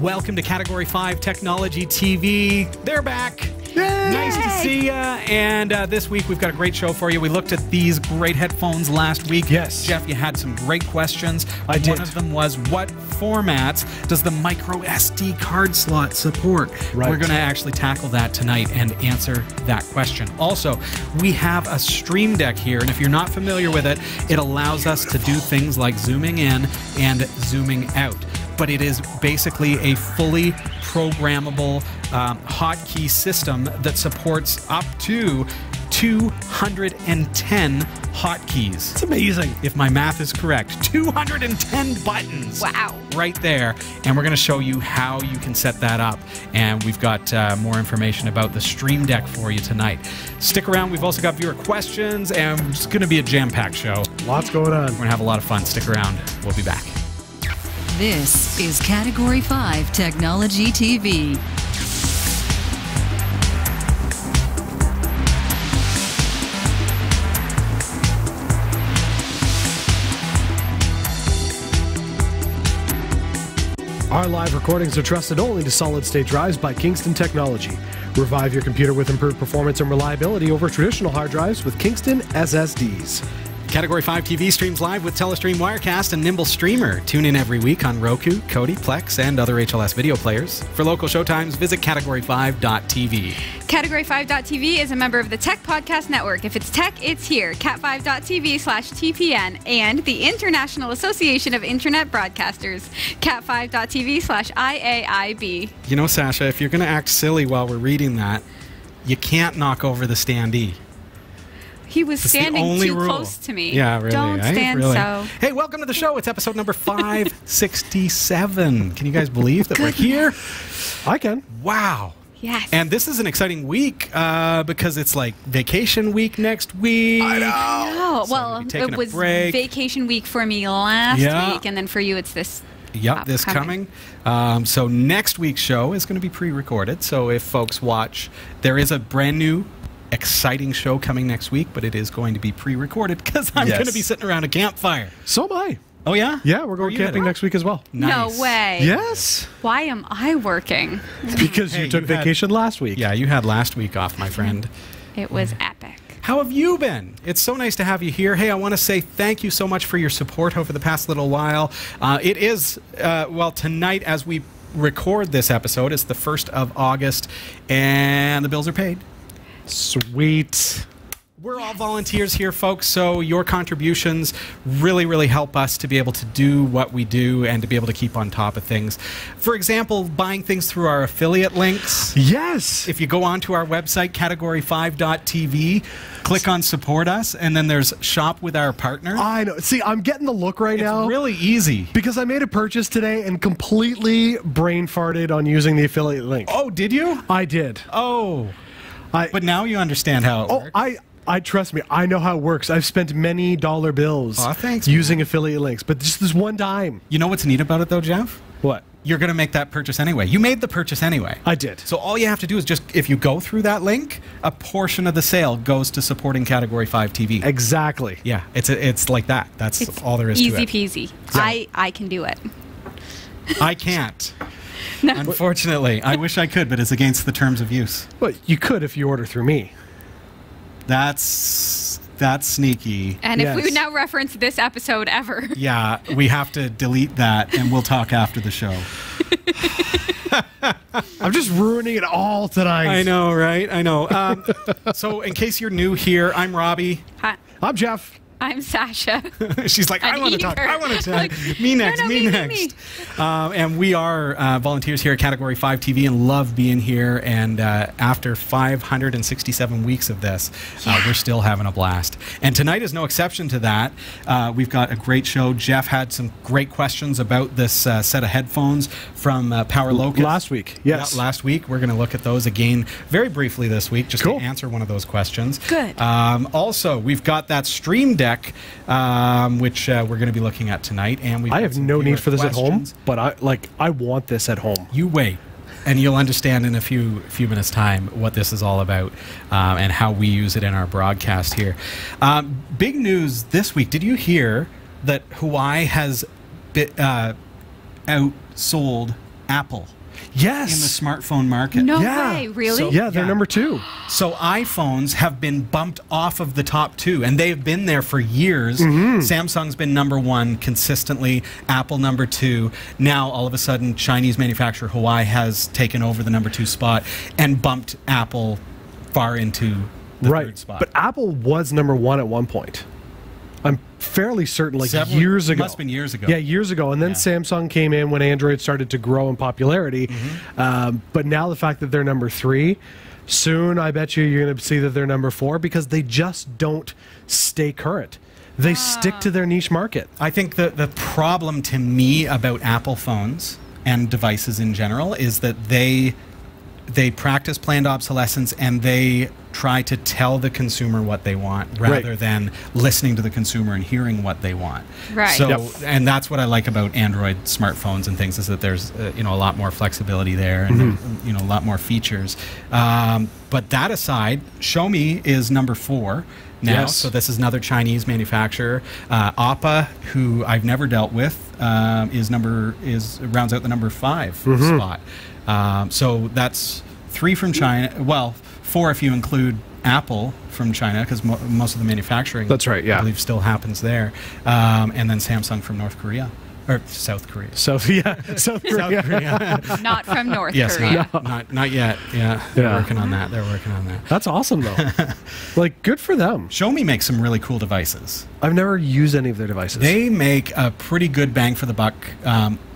Welcome to Category 5 Technology TV. They're back. Yay! Nice to see you. And this week we've got a great show for you. We looked at these great headphones last week. Yes. Jeff, you had some great questions. I did. One of them was, what formats does the micro SD card slot support? Right. We're going to actually tackle that tonight and answer that question. Also, we have a Stream Deck here, and if you're not familiar with it, it allows us to do things like zooming in and zooming out. But it is basically a fully programmable hotkey system that supports up to 210 hotkeys. It's amazing. If my math is correct, 210 buttons. Wow. Right there. And we're going to show you how you can set that up. And we've got more information about the Stream Deck for you tonight. Stick around. We've also got viewer questions, and it's going to be a jam-packed show. Lots going on. We're going to have a lot of fun. Stick around. We'll be back. This is Category 5 Technology TV. Our live recordings are trusted only to solid-state drives by Kingston Technology. Revive your computer with improved performance and reliability over traditional hard drives with Kingston SSDs. Category 5 TV streams live with Telestream Wirecast and Nimble Streamer. Tune in every week on Roku, Kodi, Plex, and other HLS video players. For local showtimes, visit category5.tv. Category5.tv is a member of the Tech Podcast Network. If it's tech, it's here. cat5.tv/TPN and the International Association of Internet Broadcasters. cat5.tv/IAIB. You know, Sasha, if you're going to act silly while we're reading that, you can't knock over the standee. He was standing too rule. close to me. Yeah, really. Don't stand so. Hey, welcome to the show. It's episode number 567. Can you guys believe that we're here? I can. Wow. Yes. And this is an exciting week because it's like vacation week next week. I know. Oh, So well, we'll be taking it a was break. vacation week for me last Yeah. week, and then for you it's this. Yep, this coming. So next week's show is going to be pre-recorded. So if folks watch, there is a brand new exciting show coming next week, but it is going to be pre-recorded because I'm going to be sitting around a campfire. So am I. Oh, yeah? Yeah, we're going camping next week as well. Nice. No way. Yes. Why am I working? Because Hey, you took you had- vacation last week. Yeah, you had last week off, my friend. It was epic. How have you been? It's so nice to have you here. Hey, I want to say thank you so much for your support over the past little while. It is, well, tonight as we record this episode, it's the 1st of August, and the bills are paid. Sweet. We're all volunteers here, folks, so your contributions really, really help us to be able to do what we do and to be able to keep on top of things. For example, buying things through our affiliate links. Yes. If you go onto our website, category5.tv, click on Support Us, and then there's Shop with Our Partner. I know. See, I'm getting the look right now. It's really easy. Because I made a purchase today and completely brain farted on using the affiliate link. Oh, did you? I did. Oh. But now you understand how it works. I trust me. I know how it works. I've spent many dollar bills Thanks, using affiliate links, but just this one dime. You know what's neat about it, though, Jeff? What? You're going to make that purchase anyway. You made the purchase anyway. I did. So all you have to do is just, if you go through that link, a portion of the sale goes to supporting Category 5 TV. Exactly. Yeah, it's like that. That's all there is to it. Easy peasy. Yeah. I can do it. I can't. No. Unfortunately. I wish I could, but it's against the terms of use. Well, you could if you order through me. That's sneaky. And if we Yes. would now reference this episode ever. Yeah, we have to delete that, and we'll talk after the show. I'm just ruining it all tonight. I know, right? I know. So in case you're new here, I'm Robbie. Hi, I'm Jeff. I'm Sasha. She's like, I I'm want to talk. eager. I want to talk. Like, Me next. no, me me, next. And we are volunteers here at Category 5 TV and love being here. And after 567 weeks of this, we're still having a blast. And tonight is no exception to that. We've got a great show. Jeff had some great questions about this set of headphones from PowerLocus. Last week, yes. Yeah, last week. We're going to look at those again very briefly this week, just Cool. to answer one of those questions. Good. Also, we've got that Stream Deck, which we're going to be looking at tonight. And I have no need for this at home, but I want this at home. You wait, and you'll understand in a few minutes' time what this is all about and how we use it in our broadcast here. Big news this week. Did you hear that Hawaii has outsold Apple Yes. in the smartphone market. No Yeah. way, really? So, yeah, they're number 2. So iPhones have been bumped off of the top 2, and they've been there for years. Samsung's been number 1 consistently, Apple number 2. Now, all of a sudden, Chinese manufacturer Huawei has taken over the number 2 spot and bumped Apple far into the third spot. But Apple was number 1 at one point. I'm fairly certain, like years ago. Must have been years ago. Yeah, years ago. And then Samsung came in when Android started to grow in popularity. But now the fact that they're number 3, soon I bet you're going to see that they're number 4 because they just don't stay current. They stick to their niche market. I think the problem to me about Apple phones and devices in general is that they practice planned obsolescence, and they try to tell the consumer what they want rather than listening to the consumer and hearing what they want. Right. So, and that's what I like about Android smartphones and things, is that there's a lot more flexibility there, and a lot more features. But that aside, Xiaomi is number 4 now. Yes. So this is another Chinese manufacturer. Oppa, who I've never dealt with, rounds out the number 5 spot. So that's 3 from China. Well, 4 if you include Apple from China, because most of the manufacturing, That's right, yeah. I believe, still happens there. And then Samsung from North Korea. Or South Korea. South Korea. South Korea. Not from North Yes, Korea. not yet. Yeah, they're working on that. They're working on that. That's awesome, though. Like, good for them. Xiaomi makes some really cool devices. I've never used any of their devices. They make a pretty good bang for the buck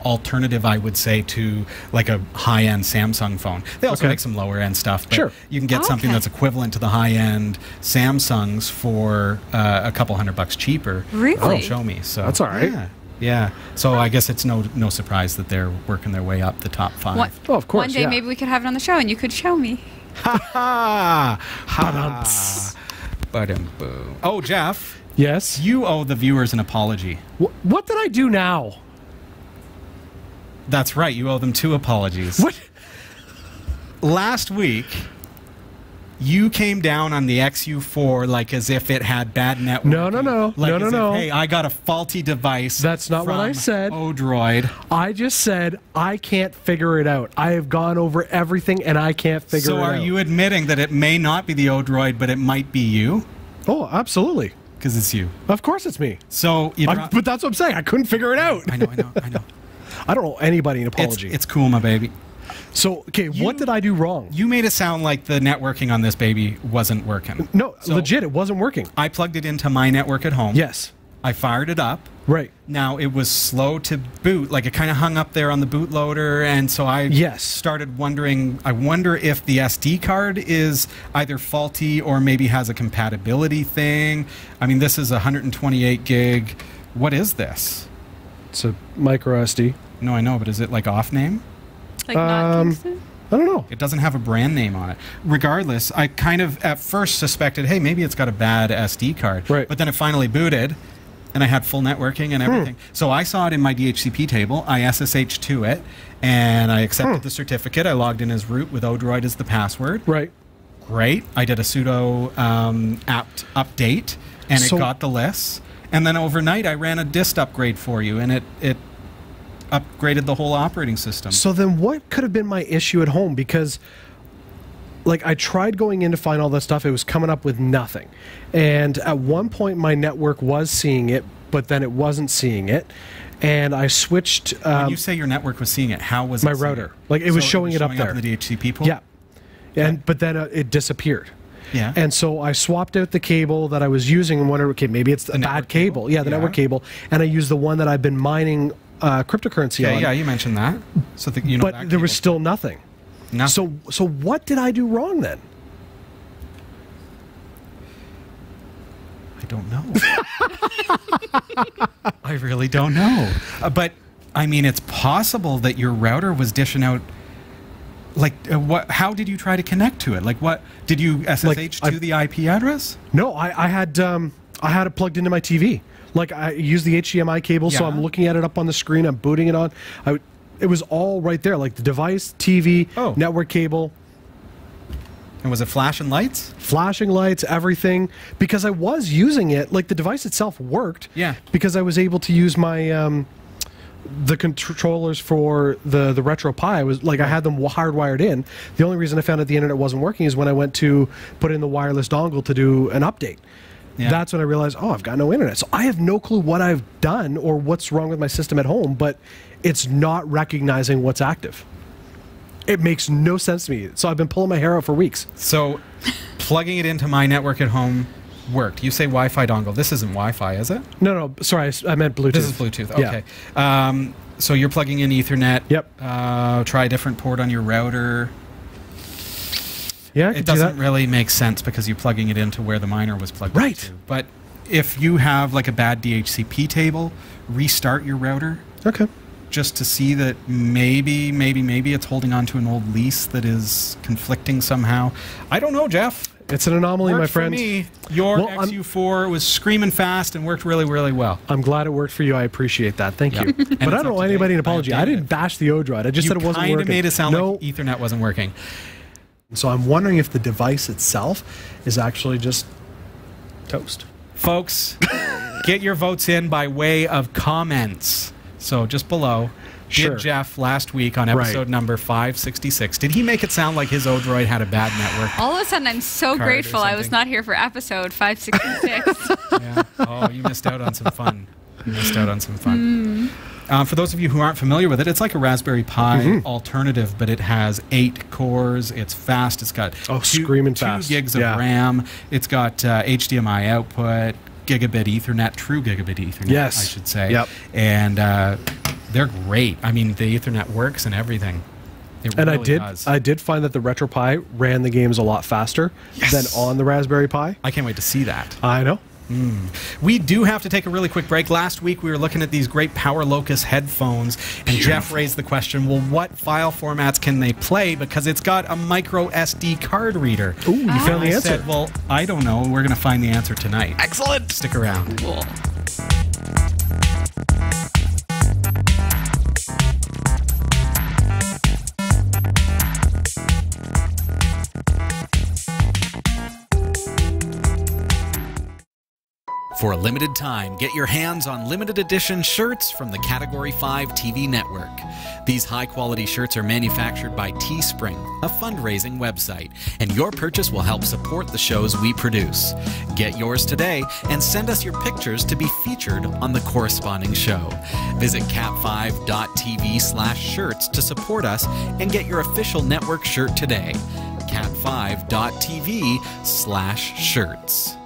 alternative, I would say, to like a high-end Samsung phone. They also make some lower-end stuff, but Sure. you can get something that's equivalent to the high-end Samsungs for a couple $100 cheaper Really? from Xiaomi. So That's all right. Yeah. So I guess it's no surprise that they're working their way up the top 5. Oh, of course, One day maybe we could have it on the show and you could show me. Ha ha! Ba-dum-boo. Oh, Jeff, Yes? you owe the viewers an apology. What did I do now? That's right, you owe them 2 apologies. What? Last week, you came down on the XU4 like as if it had bad networking. No. Like No. as if, hey, I got a faulty device. That's not what from I said. Odroid. I just said I can't figure it out. I have gone over everything and I can't figure it out. So are you admitting that it may not be the Odroid, but it might be you? Oh, absolutely. Because it's you. Of course it's me. So you But that's what I'm saying. I couldn't figure it out. I know. I don't owe anybody an apology. It's cool, my baby. So, okay, what did I do wrong? You made it sound like the networking on this baby wasn't working. No, So legit, it wasn't working. I plugged it into my network at home. Yes. I fired it up. Right. Now, it was slow to boot. Like, it kind of hung up there on the bootloader, and so I started wondering, I wonder if the SD card is either faulty or maybe has a compatibility thing. I mean, this is 128 gig. What is this? It's a micro SD. No, I know, but is it like off name? Like not Kingston? I don't know. It doesn't have a brand name on it. Regardless, I kind of at first suspected, hey, maybe it's got a bad SD card. Right. But then it finally booted, and I had full networking and everything. So I saw it in my DHCP table. I SSH to it, and I accepted the certificate. I logged in as root with Odroid as the password. Right. Great. I did a sudo apt update, and it got the lists. And then overnight, I ran a dist upgrade for you, and it upgraded the whole operating system. So then what could have been my issue at home? Because like I tried going in to find all that stuff, it was coming up with nothing. And at one point my network was seeing it, but then it wasn't seeing it. And I switched when you say your network was seeing it, how was my it seeing router. it? Like it was showing it up there. In the DHCP port? Yeah. And but then it disappeared. Yeah. And so I swapped out the cable that I was using and wondered, okay, maybe it's a bad cable. Yeah, the network cable. And I used the one that I've been mining cryptocurrency on. Yeah, you mentioned that. So that, but there was still nothing. Nothing. So what did I do wrong then? I don't know. I really don't know. But I mean, it's possible that your router was dishing out. Like, what? How did you try to connect to it? Like, what did you SSH to the IP address? No, I had it plugged into my TV. Like I used the HDMI cable, so I'm looking at it up on the screen. I'm booting it on. It was all right there, like the device, TV, network cable. And was it flashing lights? Flashing lights, everything. Because I was using it, like the device itself worked. Yeah. Because I was able to use my the controllers for the Retro Pi was like I had them hardwired in. The only reason I found out the internet wasn't working is when I went to put in the wireless dongle to do an update. Yeah. That's when I realized, oh, I've got no internet. So I have no clue what I've done or what's wrong with my system at home, but it's not recognizing what's active. It makes no sense to me. So I've been pulling my hair out for weeks. So plugging it into my network at home worked. You say Wi-Fi dongle. This isn't Wi-Fi, is it? No, sorry, I meant Bluetooth. This is Bluetooth. Okay. Yeah. So you're plugging in Ethernet. Yep. Try a different port on your router. Yeah, it doesn't really make sense because you're plugging it into where the miner was plugged into. But if you have like a bad DHCP table, restart your router. Okay. Just to see that maybe it's holding on to an old lease that is conflicting somehow. I don't know, Jeff. It's an anomaly, my friend. For me, your XU4 was screaming fast and worked really, really well. I'm glad it worked for you. I appreciate that. Thank you. But I don't owe anybody an apology. I didn't bash the Odroid. I just said it wasn't working. You kind of made it sound like Ethernet wasn't working. So I'm wondering if the device itself is actually just toast. Folks, get your votes in by way of comments. So just below, did Jeff last week on episode number 566, did he make it sound like his Odroid had a bad network? All of a sudden, I'm so grateful I was not here for episode 566. Yeah. Oh, you missed out on some fun. For those of you who aren't familiar with it, it's like a Raspberry Pi alternative, but it has 8 cores. It's fast. It's got 2 gigs of RAM. It's got HDMI output, gigabit Ethernet, true gigabit Ethernet, I should say. Yep. And they're great. I mean, the Ethernet works and everything. And really I did find that the Retro Pi ran the games a lot faster than on the Raspberry Pi. I can't wait to see that. I know. We do have to take a really quick break. Last week we were looking at these great PowerLocus headphones, and Jeff raised the question, well, what file formats can they play? Because it's got a micro SD card reader. Ooh, you found the answer. I said, well, I don't know. We're going to find the answer tonight. Excellent. Stick around. Cool. For a limited time, get your hands on limited edition shirts from the Category 5 TV network. These high-quality shirts are manufactured by Teespring, a fundraising website, and your purchase will help support the shows we produce. Get yours today and send us your pictures to be featured on the corresponding show. Visit cat5.tv/shirts to support us and get your official network shirt today. cat5.tv/shirts.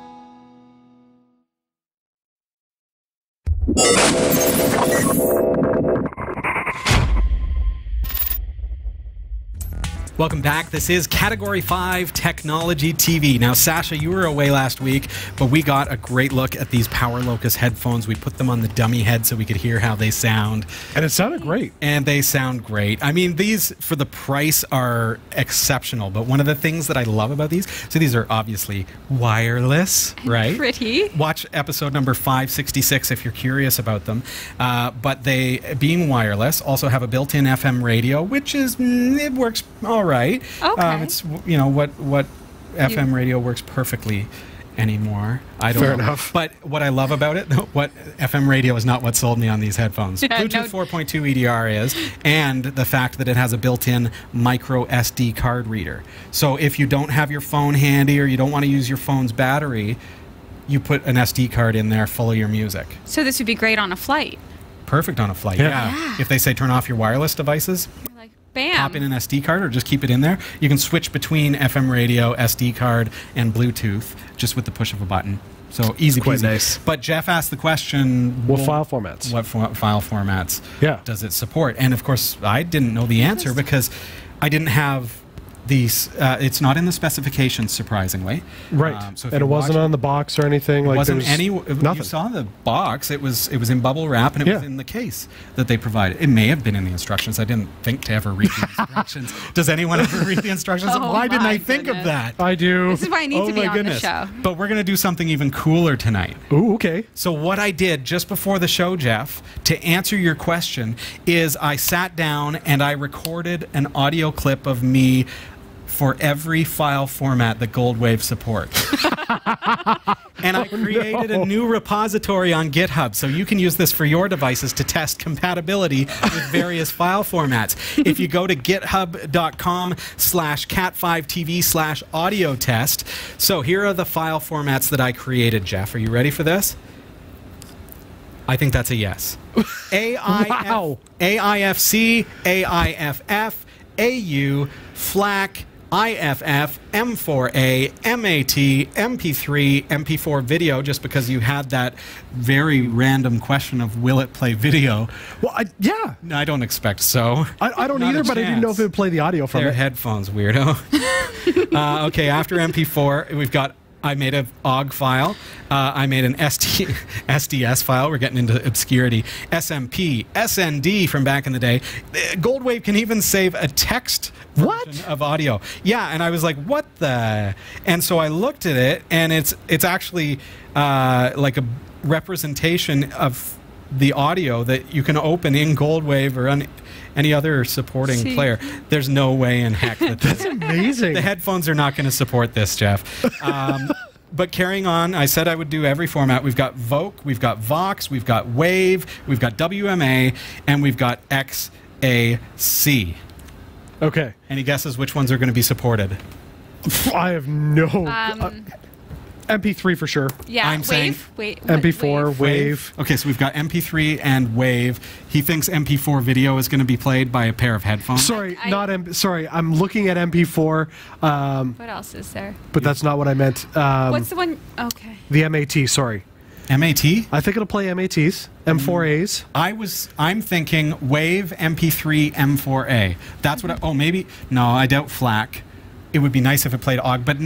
Welcome back. This is Category 5 Technology TV. Now, Sasha, you were away last week, but we got a great look at these PowerLocus headphones. We put them on the dummy head so we could hear how they sound. And it sounded great. And they sound great. I mean, these, for the price, are exceptional. But one of the things that I love about these, so these are obviously wireless, right? Pretty. Watch episode number 566 if you're curious about them. But they, being wireless, also have a built-in FM radio, which is, it works all right. Okay. It's, you know, what FM radio works perfectly anymore. I don't know. Fair enough. But what I love about it, what FM radio is not what sold me on these headphones. Bluetooth 4.2 EDR is, and the fact that it has a built-in micro SD card reader. So if you don't have your phone handy or you don't want to use your phone's battery, you put an SD card in there full of your music. So this would be great on a flight. Perfect on a flight, yeah. If they say turn off your wireless devices, You're like, bam. pop in an SD card or just keep it in there. You can switch between FM radio, SD card, and Bluetooth just with the push of a button. So easy Quite peasy. nice. But Jeff asked the question, What file formats? What file formats does it support? And of course, I didn't know the answer because I didn't have these. It's not in the specifications, surprisingly. Right. So and it wasn't on the box or anything. Like wasn't any. Nothing. You saw the box. It was in bubble wrap and it was in the case that they provided. It may have been in the instructions. I didn't think to ever read the instructions. Does anyone ever read the instructions? Why didn't I think of that? I do. This is why I need to be on the show. But we're going to do something even cooler tonight. Ooh, okay. So what I did just before the show, Jeff, to answer your question, is I sat down and I recorded an audio clip of me for every file format that Goldwave supports. And I created a new repository on GitHub, so you can use this for your devices to test compatibility with various file formats. If you go to github.com/cat5tv/audio test, so here are the file formats that I created, Jeff. Are you ready for this? I think that's a yes. Wow. AIFC, AIFF, AU, FLAC, IFF, M4A, MAT, MP3, MP4 video, just because you had that very random question of will it play video. Well, yeah. No, I don't expect so. I don't Not either, a but I didn't know if it would play the audio from They're it. headphones, weirdo. Okay, after MP4, we've got, I made an OGG file. I made an SDS file. We're getting into obscurity. SMP, SND from back in the day. Goldwave can even save a text version of audio. Yeah, and I was like, what the? And so I looked at it, and it's actually like a representation of the audio that you can open in Goldwave or on any other supporting player. There's no way in heck that That's amazing. the headphones are not going to support this, Jeff. But carrying on, I said I would do every format. We've got Voc, we've got Vox, we've got Wave, we've got WMA, and we've got XAC. Okay. Any guesses which ones are going to be supported? I have no... MP3 for sure. Yeah, I'm saying MP4, Wave. Okay, so we've got MP3 and Wave. He thinks MP4 video is going to be played by a pair of headphones. Sorry, sorry, I'm looking at MP4. What else is there? But that's not what I meant. What's the one? Okay. The MAT, sorry. MAT? I think it'll play MATs, M4As. I'm thinking Wave, MP3, M4A. That's what oh, maybe, no, I doubt FLAC. It would be nice if it played OGG, but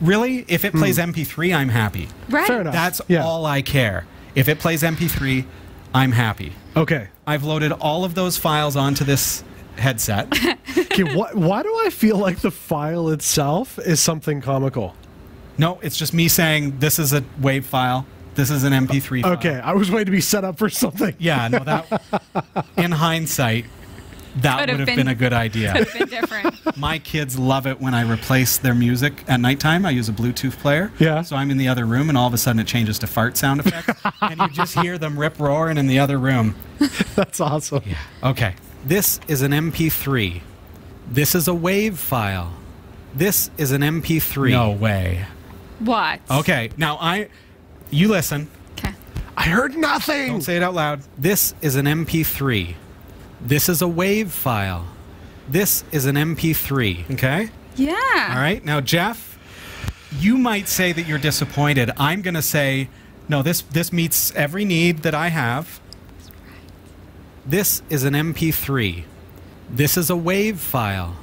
really, if it plays MP3, I'm happy. Right. Fair enough. That's all I care. If it plays MP3, I'm happy. Okay. I've loaded all of those files onto this headset. Okay, why do I feel like the file itself is something comical? No, it's just me saying this is a WAV file. This is an MP3 file. Okay, I was waiting to be set up for something. Yeah, no, that in hindsight, that would have been a good idea. Could have been different. My kids love it when I replace their music at nighttime. I use a Bluetooth player. Yeah. So I'm in the other room, and all of a sudden it changes to fart sound effects, and you just hear them rip roaring in the other room. That's awesome. Yeah. Okay. This is an MP3. This is a WAV file. This is an MP3. No way. What? Okay. Now you listen. Okay. I heard nothing. Don't say it out loud. This is an MP3. This is a WAV file. This is an MP3. Okay? Yeah. All right. Now, Jeff, you might say that you're disappointed. I'm going to say, no, this meets every need that I have. This is an MP3. This is a WAV file.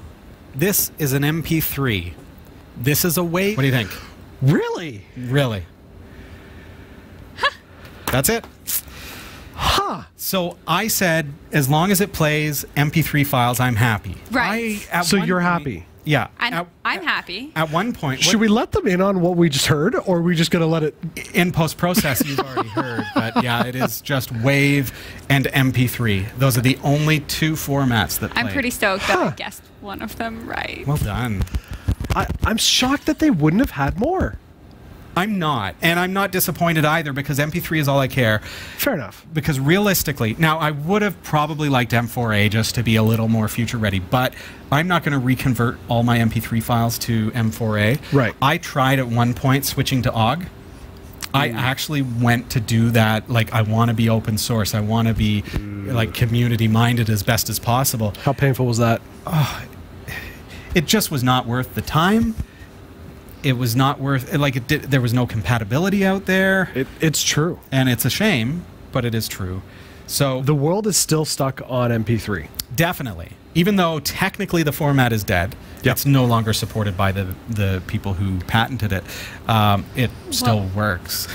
This is an MP3. This is a WAV. What do you think? Really? Really? That's it. Huh. So I said, as long as it plays MP3 files, I'm happy. Right. So you're happy? Yeah. I'm happy. At one point. Should we let them in on what we just heard, or are we just going to let it... In post-process, you've already heard. But yeah, it is just WAV and MP3. Those are the only two formats that play. I'm pretty stoked that I guessed one of them right. Well done. I'm shocked that they wouldn't have had more. I'm not. And I'm not disappointed either, because MP3 is all I care. Fair enough. Because realistically, now I would have probably liked M4A just to be a little more future ready, but I'm not going to reconvert all my MP3 files to M4A. Right. I tried at one point switching to OGG. I actually went to do that. Like, I want to be open source. I want to be like community minded as best as possible. How painful was that? It just was not worth the time. It was not worth, like, there was no compatibility out there. It's true. And it's a shame, but it is true. So the world is still stuck on MP3. Definitely. Even though technically the format is dead, it's no longer supported by the people who patented it. It still works.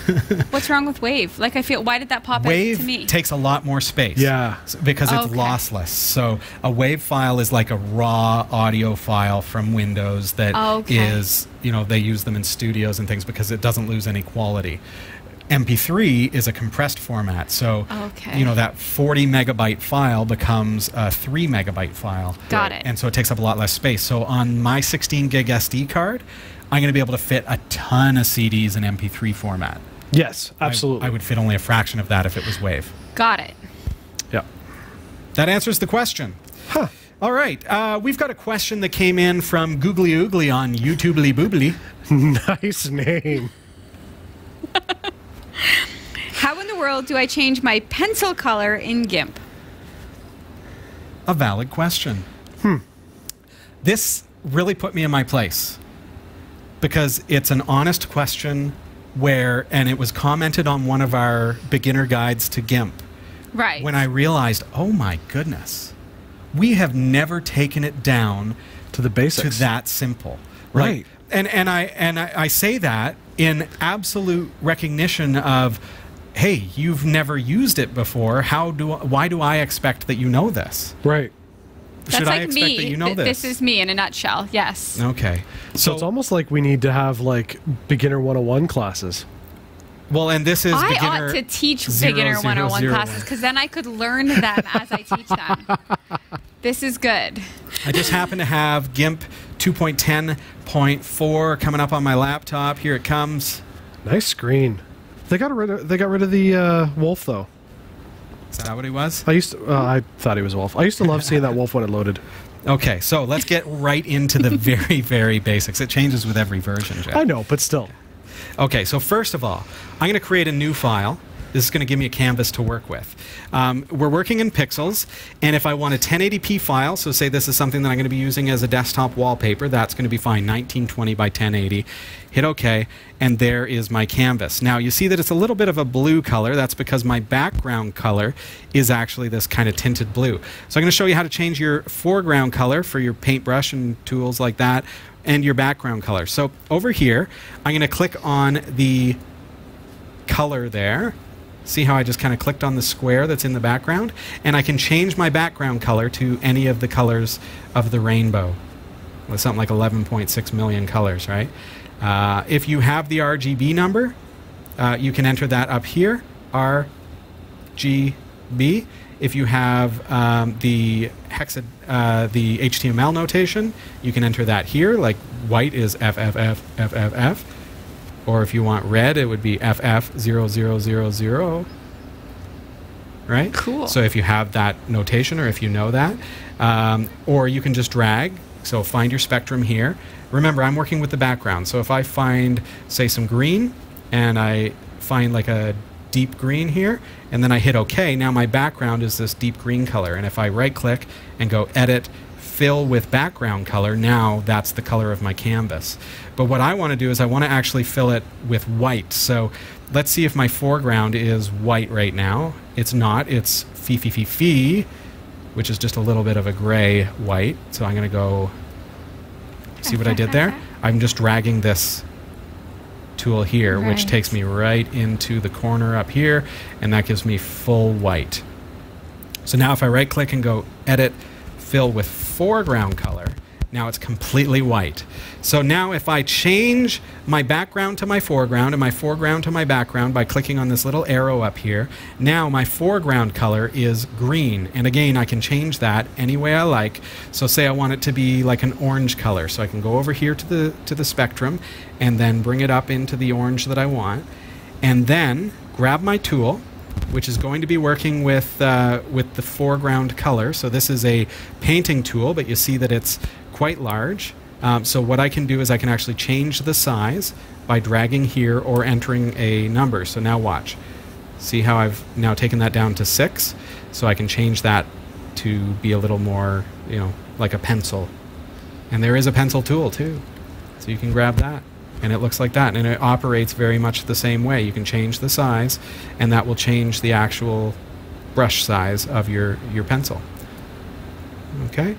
What's wrong with Wave? Like, I feel, why did that pop out to me? Wave takes a lot more space. Yeah. Because it's lossless. So a WAV file is like a raw audio file from Windows that is, they use them in studios and things because it doesn't lose any quality. MP3 is a compressed format. So, Okay. you know, that 40 megabyte file becomes a 3 megabyte file. Got it. And so it takes up a lot less space. So on my 16 gig SD card, I'm going to be able to fit a ton of CDs in MP3 format. Yes, absolutely. I would fit only a fraction of that if it was WAV. Got it. Yeah. That answers the question. Huh. All right. We've got a question that came in from Googly Oogly on YouTubely Boobly. Nice name. How in the world do I change my pencil color in GIMP? A valid question. This really put me in my place because it's an honest question and it was commented on one of our beginner guides to GIMP. Right. When I realized, oh my goodness, we have never taken it down To the basics. to that simple. Right. And I say that in absolute recognition of, hey, you've never used it before. Why do I expect that you know this? Right. That's Should like I expect me. that you know this? This is me in a nutshell. Yes. Okay. So it's almost like we need to have like beginner 101 classes. Well, and this is I beginner ought to teach 0, beginner 0, 101 0, classes because then I could learn them as I teach them. This is good. I just happen to have GIMP 2.10.4 coming up on my laptop. Here it comes. Nice screen. They got rid of the wolf though. Is that what he was? I thought he was a wolf. I used to love seeing that wolf when it loaded. Okay, so let's get right into the very, very basics. It changes with every version, Jeff. I know, but still. Okay, so first of all, I'm going to create a new file. This is going to give me a canvas to work with. We're working in pixels, and if I want a 1080p file, so say this is something that I'm going to be using as a desktop wallpaper, that's going to be fine, 1920 by 1080. Hit OK, and there is my canvas. Now, you see that it's a little bit of a blue color. That's because my background color is actually this kind of tinted blue. So I'm going to show you how to change your foreground color for your paintbrush and tools like that, and your background color. So over here, I'm going to click on the color there. See how I just kind of clicked on the square that's in the background? And I can change my background color to any of the colors of the rainbow. With something like 11.6 million colors, right? If you have the RGB number, you can enter that up here, RGB. If you have the HTML notation, you can enter that here, like white is FFF. Or if you want red, it would be FF0000, right? Cool. So if you have that notation or if you know that, or you can just drag. So find your spectrum here. Remember, I'm working with the background. So if I find, say, some green, and I find like a deep green here, and then I hit OK, now my background is this deep green color. And if I right-click and go Edit, Fill with Background Color, now that's the color of my canvas. But what I want to do is I want to actually fill it with white. So let's see if my foreground is white right now. It's not. It's Fi, which is just a little bit of a gray white. So I'm going to go, see what I did there? I'm just dragging this tool here, which Right. takes me right into the corner up here, and that gives me full white. So now if I right-click and go Edit, Fill with Foreground Color, now it's completely white. So now if I change my background to my foreground and my foreground to my background by clicking on this little arrow up here, now my foreground color is green. And again, I can change that any way I like. So say I want it to be like an orange color. So I can go over here to the spectrum and then bring it up into the orange that I want. And then grab my tool, which is going to be working with the foreground color. So this is a painting tool, but you see that it's quite large. So what I can do is I can actually change the size by dragging here or entering a number. So now watch. See how I've now taken that down to 6? So I can change that to be a little more, you know, like a pencil. And there is a pencil tool too. So you can grab that. And it looks like that, and it operates very much the same way. You can change the size, and that will change the actual brush size of your pencil. Okay?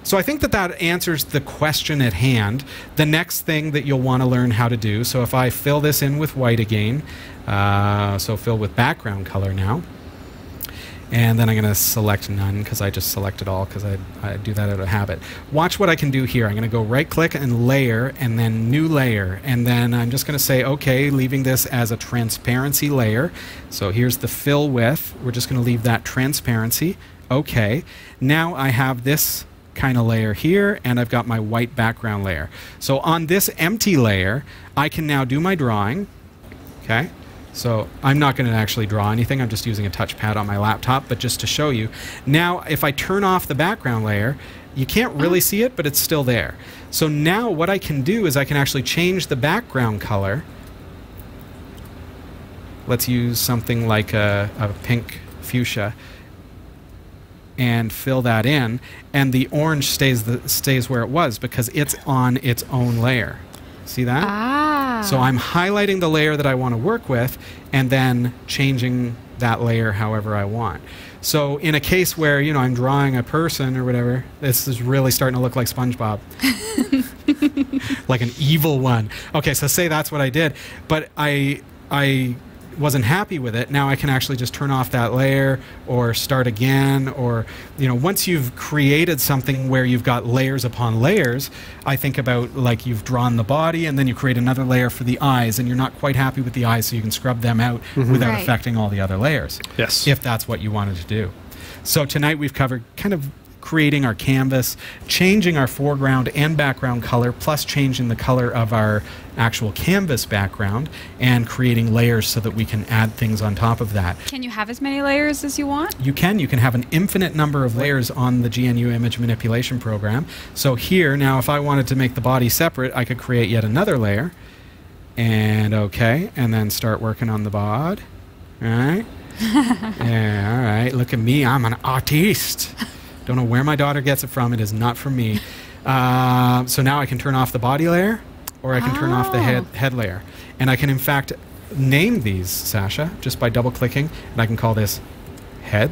So I think that that answers the question at hand. The next thing that you'll want to learn how to do, so if I fill this in with white again, so fill with background color now, And then I'm going to select none because I just selected all because I do that out of habit. Watch what I can do here. I'm going to go right click and layer and then new layer. And then I'm just going to say, okay, leaving this as a transparency layer. So here's the fill width. We're just going to leave that transparency. Okay. Now I have this kind of layer here and I've got my white background layer. So on this empty layer, I can now do my drawing. Okay. So I'm not going to actually draw anything. I'm just using a touchpad on my laptop, but just to show you. Now, if I turn off the background layer, you can't really see it, but it's still there. So now what I can do is I can actually change the background color. Let's use something like a pink fuchsia and fill that in. And the orange stays where it was because it's on its own layer. See that? Ah. So I'm highlighting the layer that I want to work with and then changing that layer however I want. So in a case where, you know, I'm drawing a person or whatever, this is really starting to look like SpongeBob. Like an evil one. Okay, so say that's what I did, but I wasn't happy with it. Now I can actually just turn off that layer or start again, or, you know, once you've created something where you've got layers upon layers, I think about like you've drawn the body and then you create another layer for the eyes and you're not quite happy with the eyes, so you can scrub them out without affecting all the other layers. Yes. If that's what you wanted to do. So tonight we've covered kind of creating our canvas, changing our foreground and background color, plus changing the color of our actual canvas background, and creating layers so that we can add things on top of that. Can you have as many layers as you want? You can have an infinite number of layers on the GNU image manipulation program. So here, now if I wanted to make the body separate, I could create yet another layer, and okay, and then start working on the bod. All right. Yeah, all right, look at me, I'm an artiste. Don't know where my daughter gets it from. It is not from me. So now I can turn off the body layer, or I can turn off the head layer. And I can, in fact, name these, Sasha, just by double-clicking. And I can call this head,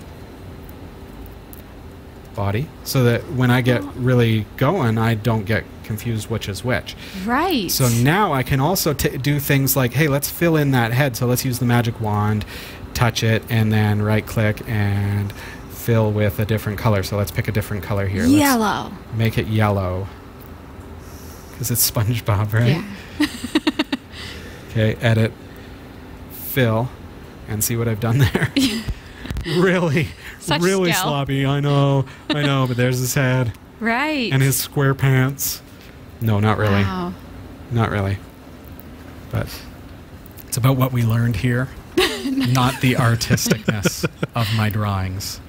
body, so that when I get really going, I don't get confused which is which. Right. So now I can also do things like, hey, let's fill in that head. So let's use the magic wand, touch it, and then right-click and fill with a different color. So let's pick a different color here. Yellow. Let's make it yellow because it's SpongeBob, right? Yeah. Okay, edit, fill, and see what I've done there. Really, Such really skill. sloppy. I know, but there's his head Right. and his square pants. No, not really. Wow. Not really. But it's about what we learned here, not the artisticness of my drawings.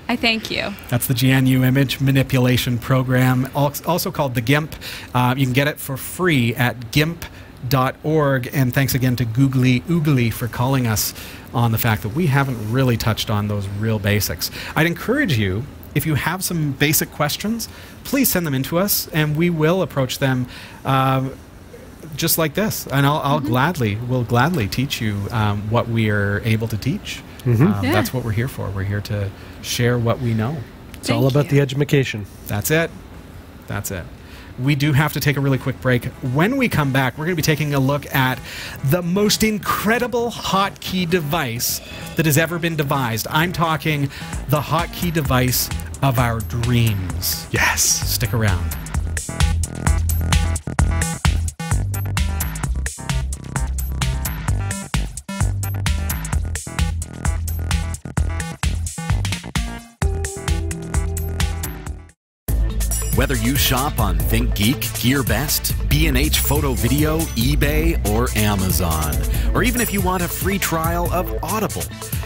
I thank you. That's the GNU image manipulation program, also called the GIMP. You can get it for free at GIMP.org. And thanks again to Googly Oogly for calling us on the fact that we haven't really touched on those real basics. I'd encourage you, if you have some basic questions, please send them in to us, and we will approach them just like this. And we'll gladly teach you what we are able to teach. That's what we're here for. We're here to share what we know. It's all about the education. That's it. That's it. We do have to take a really quick break. When we come back, we're going to be taking a look at the most incredible hotkey device that has ever been devised. I'm talking the hotkey device of our dreams. Yes. Stick around. Whether you shop on ThinkGeek, GearBest, B&H Photo Video, eBay, or Amazon, or even if you want a free trial of Audible,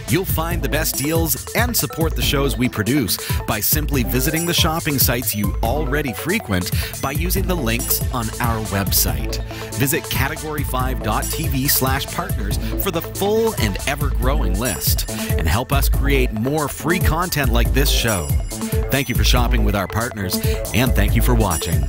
you'll find the best deals and support the shows we produce by simply visiting the shopping sites you already frequent by using the links on our website. Visit category5.tv/partners for the full and ever-growing list, and help us create more free content like this show. Thank you for shopping with our partners, and thank you for watching.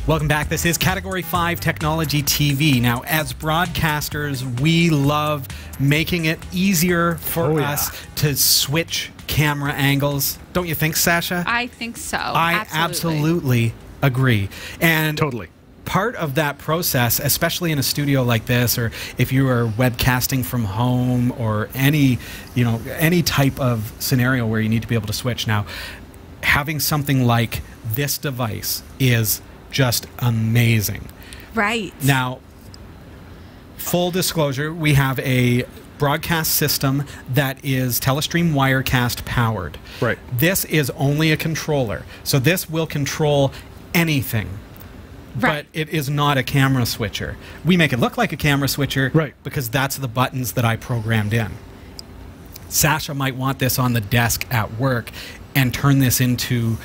Welcome back. This is Category 5 Technology TV. Now, as broadcasters, we love making it easier for us to switch camera angles. Don't you think, Sasha? I think so. I absolutely agree. And Totally. part of that process, especially in a studio like this, or if you are webcasting from home, or any type of scenario where you need to be able to switch. Now, having something like this device is just amazing. Right. Now, full disclosure, we have a broadcast system that is Telestream Wirecast powered. Right. This is only a controller. So this will control anything. Right. But it is not a camera switcher. We make it look like a camera switcher, right, because that's the buttons that I programmed in. Sasha might want this on the desk at work and turn this into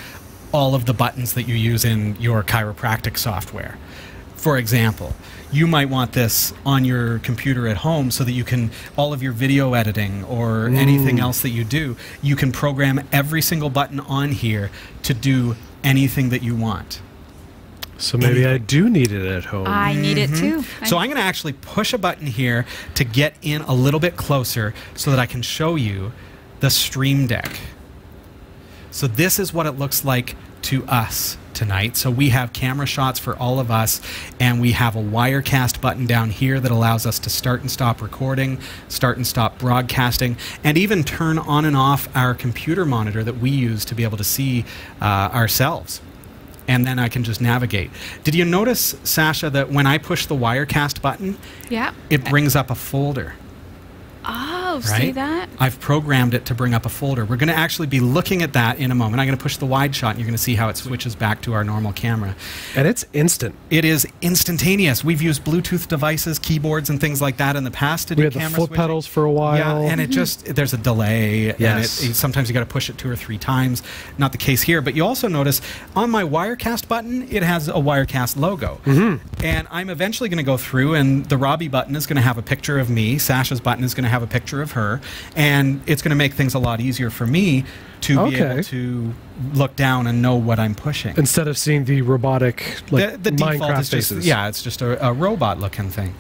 all of the buttons that you use in your chiropractic software. For example, you might want this on your computer at home so that you can, all of your video editing or anything else that you do, you can program every single button on here to do anything that you want. So maybe I do need it at home. I need it too. So I'm going to actually push a button here to get in a little bit closer so that I can show you the Stream Deck. So this is what it looks like to us tonight. So we have camera shots for all of us, and we have a Wirecast button down here that allows us to start and stop recording, start and stop broadcasting, and even turn on and off our computer monitor that we use to be able to see ourselves. And then I can just navigate. Did you notice, Sasha, that when I push the Wirecast button, yeah, it brings up a folder? Oh, Right? see that? I've programmed it to bring up a folder. We're going to actually be looking at that in a moment. I'm going to push the wide shot, and you're going to see how it switches back to our normal camera. And it's instant. It is instantaneous. We've used Bluetooth devices, keyboards, and things like that in the past to do We had the camera foot switching. pedals for a while. Yeah, and it just, there's a delay. Yes. And sometimes you got to push it 2 or 3 times. Not the case here. But you also notice on my Wirecast button, it has a Wirecast logo. And I'm eventually going to go through, and the Robbie button is going to have a picture of me. Sasha's button is going to have a picture of her. And it's going to make things a lot easier for me to be able to look down and know what I'm pushing. Instead of seeing the robotic, like, the default Minecraft is just, faces. yeah, it's just a robot looking thing.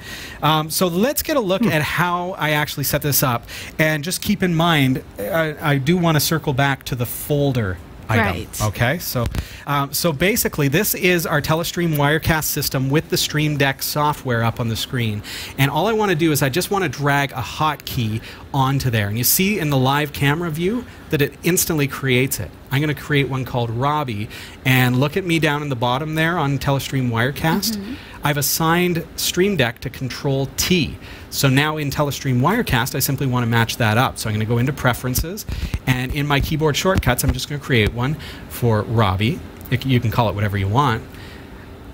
So let's get a look at how I actually set this up. And just keep in mind, I do want to circle back to the folder item. Right. Okay, so so basically this is our Telestream Wirecast system with the Stream Deck software up on the screen. And all I want to do is I just want to drag a hotkey onto there. And you see in the live camera view that it instantly creates it. I'm going to create one called Robbie, and look at me down in the bottom there on Telestream Wirecast. I've assigned Stream Deck to Control T. So now in Telestream Wirecast, I simply want to match that up. So I'm going to go into Preferences, and in my keyboard shortcuts, I'm just going to create one for Robbie. You can call it whatever you want.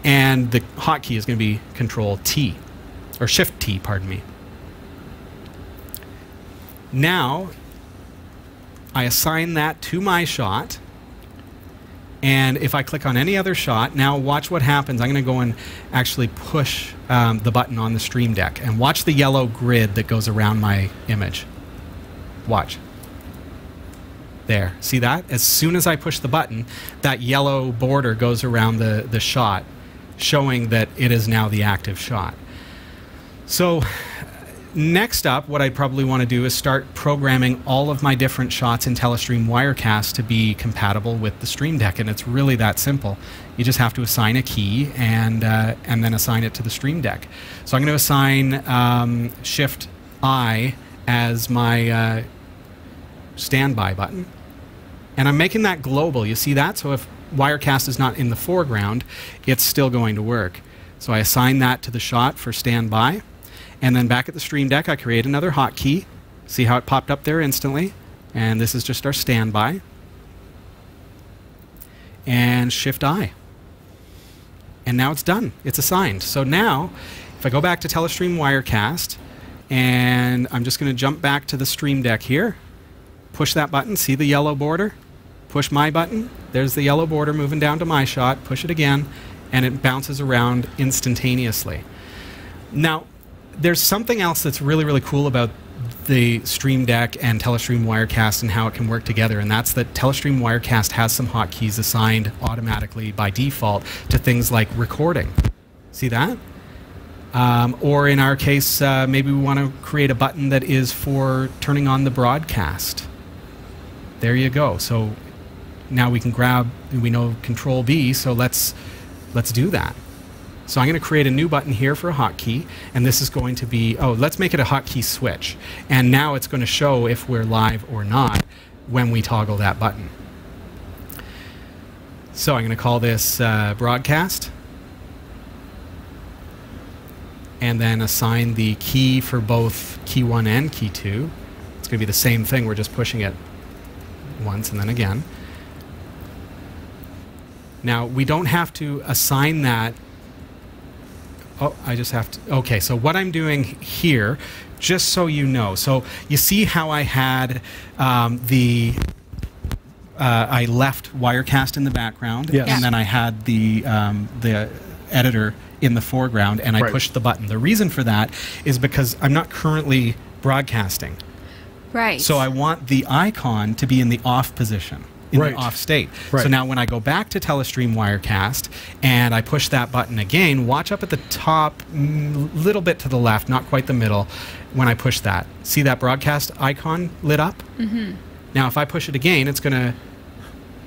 And the hotkey is going to be Control T, or Shift T, pardon me. Now, I assign that to my shot, and if I click on any other shot, now watch what happens. I'm going to go and actually push the button on the Stream Deck, and watch the yellow grid that goes around my image. Watch. There. See that? As soon as I push the button, that yellow border goes around the shot, showing that it is now the active shot. So next up, what I'd probably want to do is start programming all of my different shots in Telestream Wirecast to be compatible with the Stream Deck, and it's really that simple. You just have to assign a key and then assign it to the Stream Deck. So I'm going to assign Shift I as my standby button, and I'm making that global. You see that? So if Wirecast is not in the foreground, it's still going to work. So I assign that to the shot for standby. And then back at the Stream Deck, I create another hotkey. See how it popped up there instantly? And this is just our standby. And Shift I. And now it's done. It's assigned. So now, if I go back to Telestream Wirecast, and I'm just going to jump back to the Stream Deck here, push that button, see the yellow border? Push my button, there's the yellow border moving down to my shot, push it again, and it bounces around instantaneously. Now, there's something else that's really, really cool about the Stream Deck and Telestream Wirecast and how it can work together, and that's that Telestream Wirecast has some hotkeys assigned automatically by default to things like recording. See that? Or in our case, maybe we want to create a button that is for turning on the broadcast. There you go. So now we can grab, we know Control V, so let's do that. So I'm going to create a new button here for a hotkey, and this is going to be, let's make it a hotkey switch. And now it's going to show if we're live or not when we toggle that button. So I'm going to call this broadcast, and then assign the key for both key 1 and key 2. It's going to be the same thing, we're just pushing it once and then again. Now, we don't have to assign that. Oh, I just have to. Okay, so what I'm doing here, just so you know, so you see how I had I left Wirecast in the background, Yes. and then I had the editor in the foreground, and I pushed the button. The reason for that is because I'm not currently broadcasting. Right. So I want the icon to be in the off position, in the off state. Right. So now when I go back to Telestream Wirecast and I push that button again, watch up at the top, little bit to the left, not quite the middle, when I push that. See that broadcast icon lit up? Mm-hmm. Now if I push it again, it's going to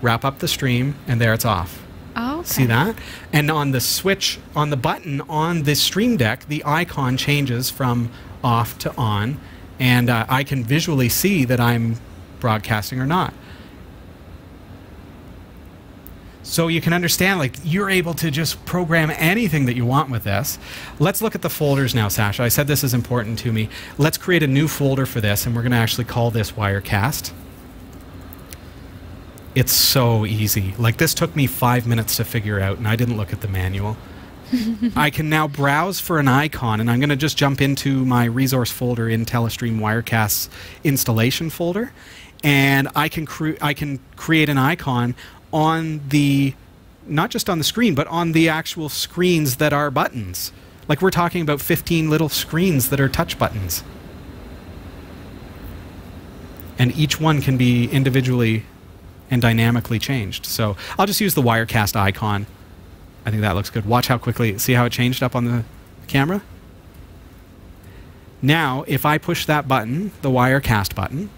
wrap up the stream, and there it's off. Oh, okay. See that? And on the switch, on the button on the Stream Deck, the icon changes from off to on, and I can visually see that I'm broadcasting or not. So you can understand, like, you're able to just program anything that you want with this. Let's look at the folders now, Sasha. I said this is important to me. Let's create a new folder for this, and we're going to actually call this Wirecast. It's so easy. Like, this took me 5 minutes to figure out, and I didn't look at the manual. I can now browse for an icon, and I'm going to just jump into my resource folder in Telestream Wirecast's installation folder, and I can create an icon on the, not just on the screen, but on the actual screens that are buttons. Like, we're talking about 15 little screens that are touch buttons. And each one can be individually and dynamically changed. So I'll just use the Wirecast icon. I think that looks good. Watch how quickly, see how it changed up on the camera? Now, if I push that button, the Wirecast button,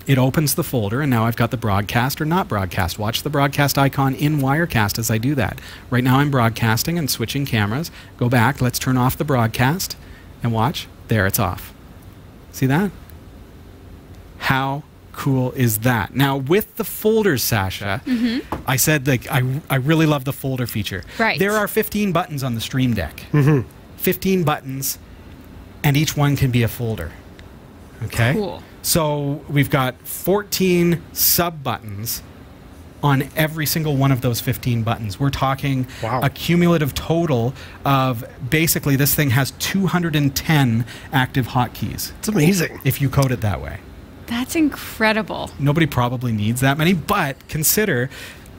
it opens the folder, and now I've got the broadcast or not broadcast. Watch the broadcast icon in Wirecast as I do that. Right now I'm broadcasting and switching cameras. Go back, let's turn off the broadcast, and watch. There, it's off. See that? How cool is that? Now, with the folders, Sasha, I said, like, I really love the folder feature. Right. There are 15 buttons on the Stream Deck. 15 buttons, and each one can be a folder. Okay? Cool. So we've got 14 sub-buttons on every single one of those 15 buttons. We're talking a cumulative total of, basically, this thing has 210 active hotkeys. It's amazing. If you code it that way. That's incredible. Nobody probably needs that many, but consider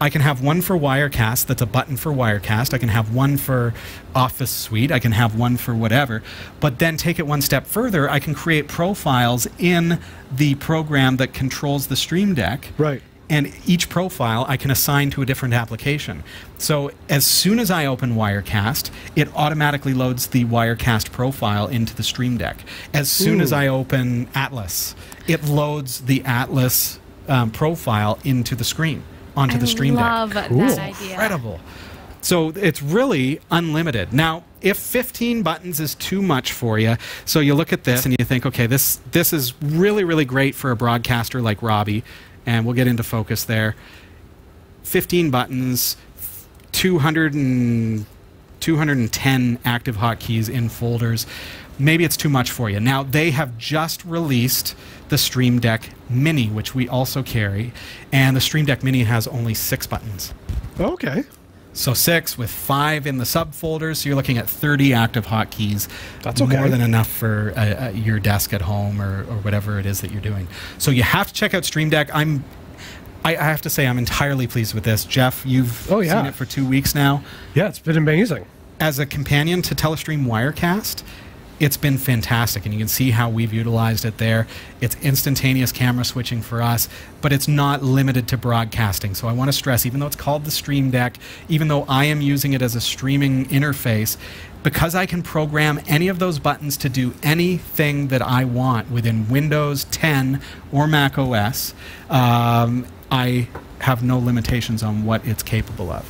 I can have one for Wirecast that's a button for Wirecast. I can have one for Office Suite. I can have one for whatever. But then take it one step further, I can create profiles in the program that controls the Stream Deck. Right. And each profile I can assign to a different application. So as soon as I open Wirecast, it automatically loads the Wirecast profile into the Stream Deck. As soon as I open Atlas, it loads the Atlas profile into the screen, onto the Stream Deck. I love that idea. Incredible. So it's really unlimited. Now, if 15 buttons is too much for you, so you look at this and you think, okay, this is really, really great for a broadcaster like Robbie, and we'll get into focus there. 15 buttons, 210 active hotkeys in folders. Maybe it's too much for you. Now, they have just released the Stream Deck Mini, which we also carry, and the Stream Deck Mini has only 6 buttons. Okay. So 6 with 5 in the subfolders, so you're looking at 30 active hotkeys. That's okay. More than enough for your desk at home or whatever it is that you're doing. So you have to check out Stream Deck. I have to say I'm entirely pleased with this. Jeff, you've seen it for 2 weeks now. Yeah, it's been amazing. As a companion to Telestream Wirecast, it's been fantastic, and you can see how we've utilized it there. It's instantaneous camera switching for us, but it's not limited to broadcasting. So I want to stress, even though it's called the Stream Deck, even though I am using it as a streaming interface, because I can program any of those buttons to do anything that I want within Windows 10 or Mac OS, I have no limitations on what it's capable of.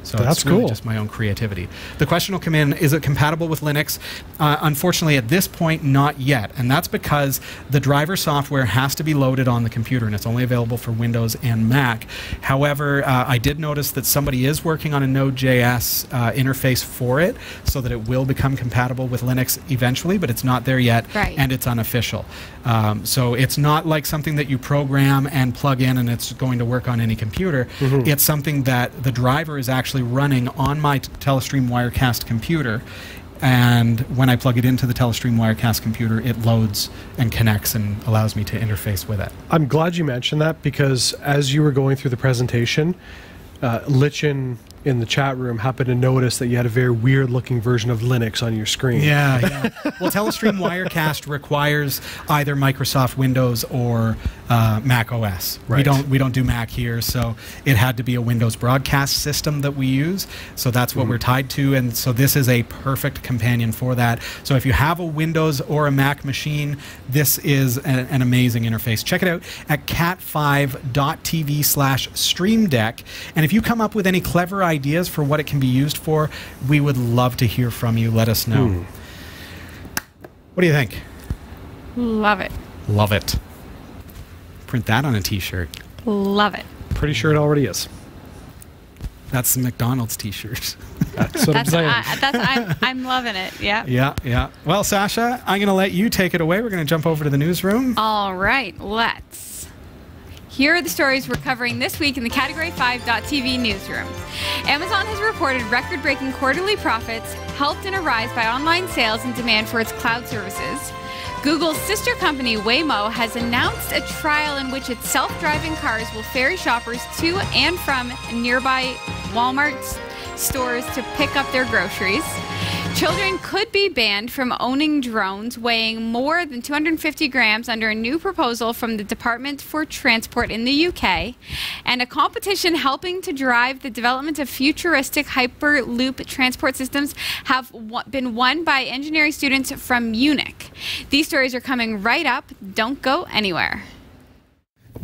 So That's it's really cool. just my own creativity. The question will come in, is it compatible with Linux? Unfortunately, at this point, not yet. And that's because the driver software has to be loaded on the computer, and it's only available for Windows and Mac. However, I did notice that somebody is working on a Node.js interface for it so that it will become compatible with Linux eventually, but it's not there yet, and it's unofficial. So it's not like something that you program and plug in and it's going to work on any computer. It's something that the driver is actually running on my Telestream Wirecast computer, and when I plug it into the Telestream Wirecast computer, it loads and connects and allows me to interface with it. I'm glad you mentioned that, because as you were going through the presentation, Lichen in the chat room happened to notice that you had a very weird looking version of Linux on your screen. Yeah. Well, Telestream Wirecast requires either Microsoft Windows or Mac OS. Right. We don't do Mac here, so it had to be a Windows broadcast system that we use. So that's what we're tied to, and so this is a perfect companion for that. So if you have a Windows or a Mac machine, this is an amazing interface. Check it out at cat5.tv/Stream Deck, and if you come up with any clever ideas for what it can be used for, we would love to hear from you. Let us know. What do you think? Love it. Love it. Print that on a t-shirt. Love it. Pretty sure it already is. That's the McDonald's t-shirt. That's what I'm saying. I'm loving it. Yeah. Yeah. Well, Sasha, I'm going to let you take it away. We're going to jump over to the newsroom. All right, let's. Here are the stories we're covering this week in the Category 5.tv newsroom. Amazon has reported record-breaking quarterly profits, helped in a rise by online sales and demand for its cloud services. Google's sister company Waymo has announced a trial in which its self-driving cars will ferry shoppers to and from nearby Walmart stores to pick up their groceries. Children could be banned from owning drones weighing more than 250 grams under a new proposal from the Department for Transport in the UK, and a competition helping to drive the development of futuristic Hyperloop transport systems have been won by engineering students from Munich. These stories are coming right up. Don't go anywhere.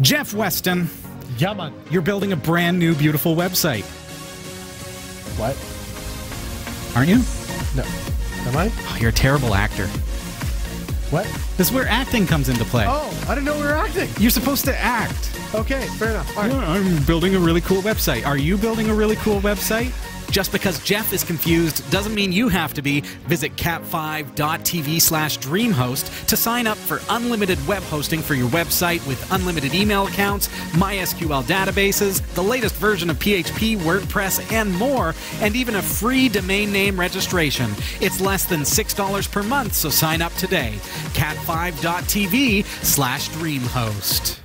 Jeff Weston, Yeah, man. you're building a brand new, beautiful website. What? Aren't you? No. Am I? Oh, you're a terrible actor. What? This is where acting comes into play. Oh, I didn't know we were acting. You're supposed to act. Okay, fair enough. All right. Yeah, I'm building a really cool website. Are you building a really cool website? Just because Jeff is confused doesn't mean you have to be. Visit cat5.tv/dreamhost to sign up for unlimited web hosting for your website with unlimited email accounts, MySQL databases, the latest version of PHP, WordPress, and more, and even a free domain name registration. It's less than $6 per month, so sign up today. cat5.tv/dreamhost.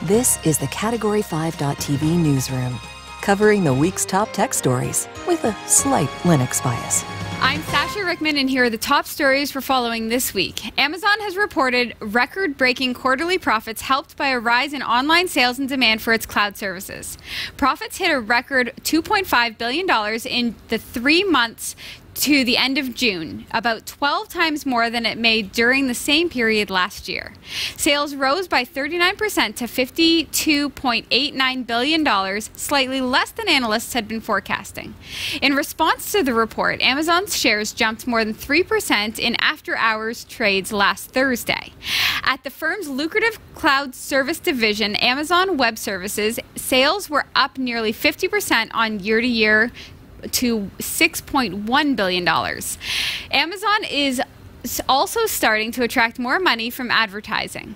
This is the Category 5.tv newsroom, covering the week's top tech stories with a slight Linux bias. I'm Sasha Rickman, and here are the top stories we're following this week. Amazon has reported record-breaking quarterly profits helped by a rise in online sales and demand for its cloud services. Profits hit a record $2.5 billion in the 3 months to the end of June, about 12 times more than it made during the same period last year. Sales rose by 39% to $52.89 billion, slightly less than analysts had been forecasting. In response to the report, Amazon's shares jumped more than 3% in after-hours trades last Thursday. At the firm's lucrative cloud service division, Amazon Web Services, sales were up nearly 50% on year-to-year to $6.1 billion. Amazon is also starting to attract more money from advertising.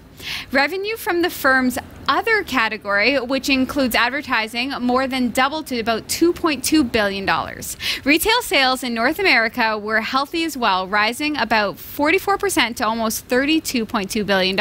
Revenue from the firm's other category, which includes advertising, more than doubled to about $2.2 billion. Retail sales in North America were healthy as well, rising about 44% to almost $32.2 billion.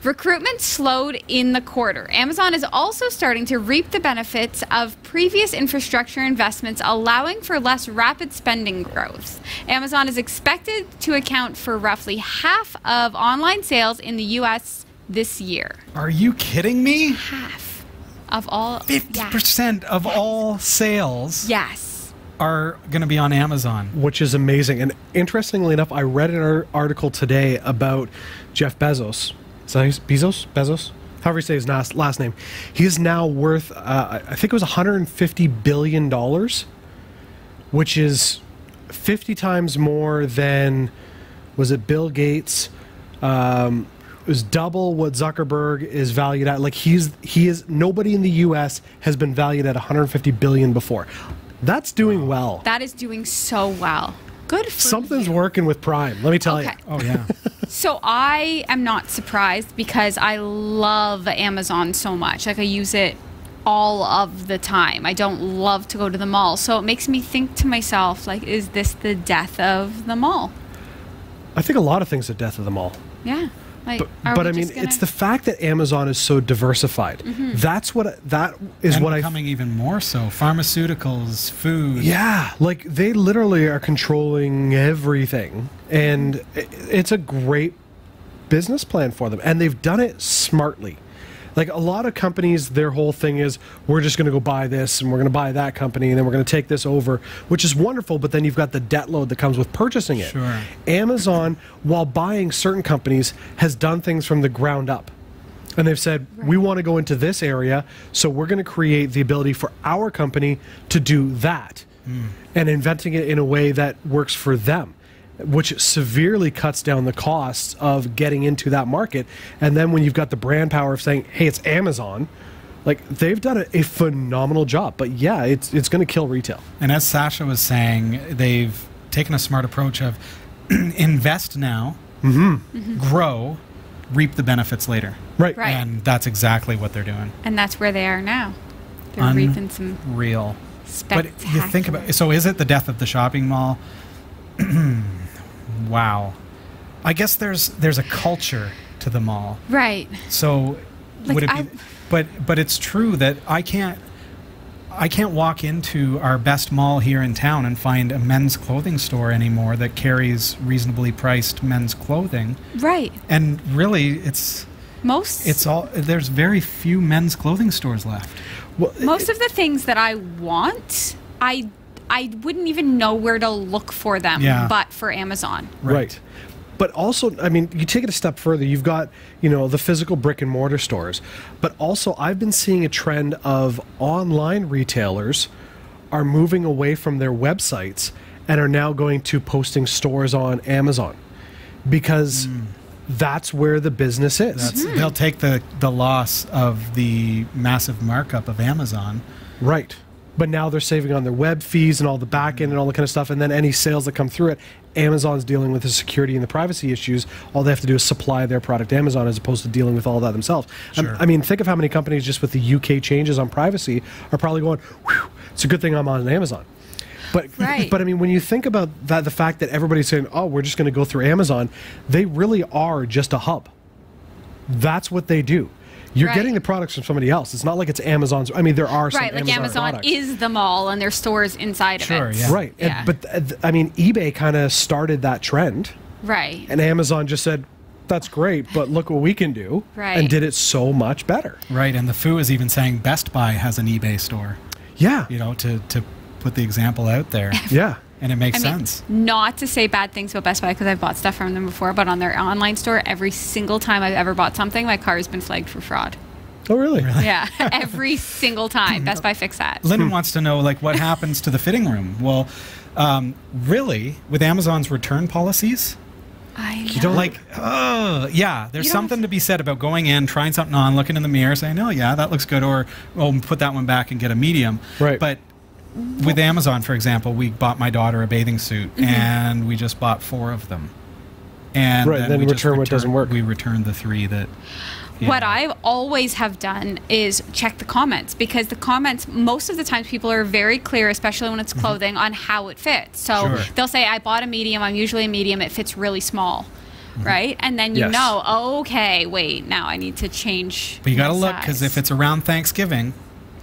Recruitment slowed in the quarter. Amazon is also starting to reap the benefits of previous infrastructure investments, allowing for less rapid spending growth. Amazon is expected to account for roughly half of online sales in the U.S. this year. Are you kidding me? Half of all. 50% of all sales Yes. are going to be on Amazon. Which is amazing. And interestingly enough, I read an article today about Jeff Bezos. Is that Bezos? however you say his last name, he is now worth, I think it was $150 billion, which is 50 times more than, was it Bill Gates? It was double what Zuckerberg is valued at. Like he is nobody in the U.S. has been valued at $150 billion before. That's doing well. That is doing so well. Good for Something's you. working with Prime, let me tell you. Oh, yeah. So I am not surprised because I love Amazon so much. Like I use it all of the time. I don't love to go to the mall. So it makes me think to myself, like, is this the death of the mall? I think a lot of things are death of the mall. Yeah. Like, But I mean, it's the fact that Amazon is so diversified. That's what And what becoming even more so. Pharmaceuticals, food. Yeah, like they literally are controlling everything, and it's a great business plan for them, and they've done it smartly. Like a lot of companies, their whole thing is we're just going to go buy this and we're going to buy that company and then we're going to take this over, which is wonderful, but then you've got the debt load that comes with purchasing it. Sure. Amazon, while buying certain companies, has done things from the ground up. And they've said, we want to go into this area, so we're going to create the ability for our company to do that. And inventing it in a way that works for them, which severely cuts down the costs of getting into that market. And then when you've got the brand power of saying, hey, it's Amazon, like they've done a phenomenal job. But yeah, it's going to kill retail. And as Sasha was saying, they've taken a smart approach of invest now, grow, reap the benefits later. Right. Right. And that's exactly what they're doing. And that's where they are now. They're reaping some Real. spectacular. But you think about, so is it the death of the shopping mall? Wow. I guess there's a culture to the mall. Right. So Like, would it be, but it's true that I can't walk into our best mall here in town and find a men's clothing store anymore that carries reasonably priced men's clothing. Right. And really there's very few men's clothing stores left. Well, Most of the things that I want, I wouldn't even know where to look for them, but for Amazon. Right. But also, I mean, you take it a step further. You've got, the physical brick and mortar stores. But also, I've been seeing a trend of online retailers are moving away from their websites and are now going to posting stores on Amazon. Because that's where the business is. They'll take the loss of the massive markup of Amazon. Right. But now they're saving on their web fees and all the back end and all the kind of stuff. And then any sales that come through it, Amazon's dealing with the security and the privacy issues. All they have to do is supply their product to Amazon as opposed to dealing with all that themselves. Sure. I mean, think of how many companies just with the UK changes on privacy are probably going, whew, it's a good thing I'm on Amazon. But, but I mean, when you think about that, the fact that everybody's saying, oh, we're just going to go through Amazon, they really are just a hub. That's what they do. You're getting the products from somebody else. It's not like it's Amazon's. I mean, there are some Amazon products. is the mall and there's stores inside of it. Yeah. Right. Yeah. But I mean, eBay kind of started that trend. Right. And Amazon just said, that's great, but look what we can do. Right. And did it so much better. Right. And the Foo is even saying Best Buy has an eBay store. Yeah. To put the example out there. Yeah. And it makes sense. Not to say bad things about Best Buy because I've bought stuff from them before, but on their online store, every single time I've ever bought something, my car has been flagged for fraud. Oh, really? Yeah, every single time. Best Buy fixed that. Lyndon wants to know, what happens to the fitting room? Well, really, with Amazon's return policies, I know. You don't there's something to be said about going in, trying something on, looking in the mirror, saying, oh, yeah, that looks good, or, put that one back and get a medium. Right. But with Amazon, for example, we bought my daughter a bathing suit, and we just bought 4 of them. And then we return what doesn't work. We returned the 3 that... What I always have done is check the comments, because the comments, most of the times people are very clear, especially when it's clothing, on how it fits. So they'll say, I bought a medium, I'm usually a medium, it fits really small. Right? And then you know, okay, wait, now I need to change. But you got to look, because if it's around Thanksgiving...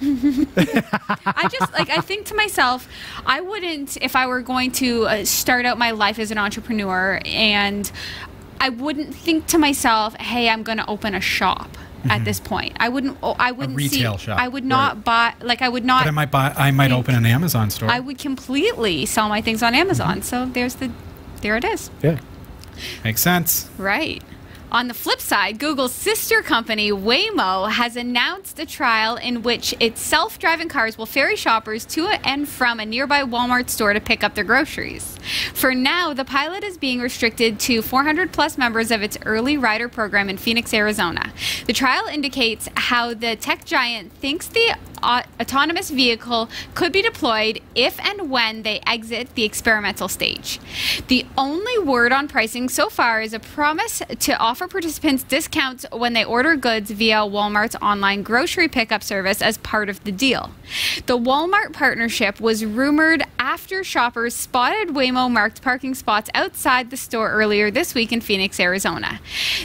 I think to myself, I wouldn't, if I were going to start out my life as an entrepreneur, and I wouldn't think to myself, hey, I'm going to open a shop at this point. I wouldn't a retail shop. I would not buy, I would not. But I might open an Amazon store. I would completely sell my things on Amazon. So there it is. Yeah. Makes sense. Right. On the flip side, Google's sister company, Waymo, has announced a trial in which its self-driving cars will ferry shoppers to and from a nearby Walmart store to pick up their groceries. For now, the pilot is being restricted to 400-plus members of its early rider program in Phoenix, Arizona. The trial indicates how the tech giant thinks the autonomous vehicle could be deployed if and when they exit the experimental stage. The only word on pricing so far is a promise to offer participants discounts when they order goods via Walmart's online grocery pickup service as part of the deal. The Walmart partnership was rumored after shoppers spotted Waymo-marked parking spots outside the store earlier this week in Phoenix, Arizona.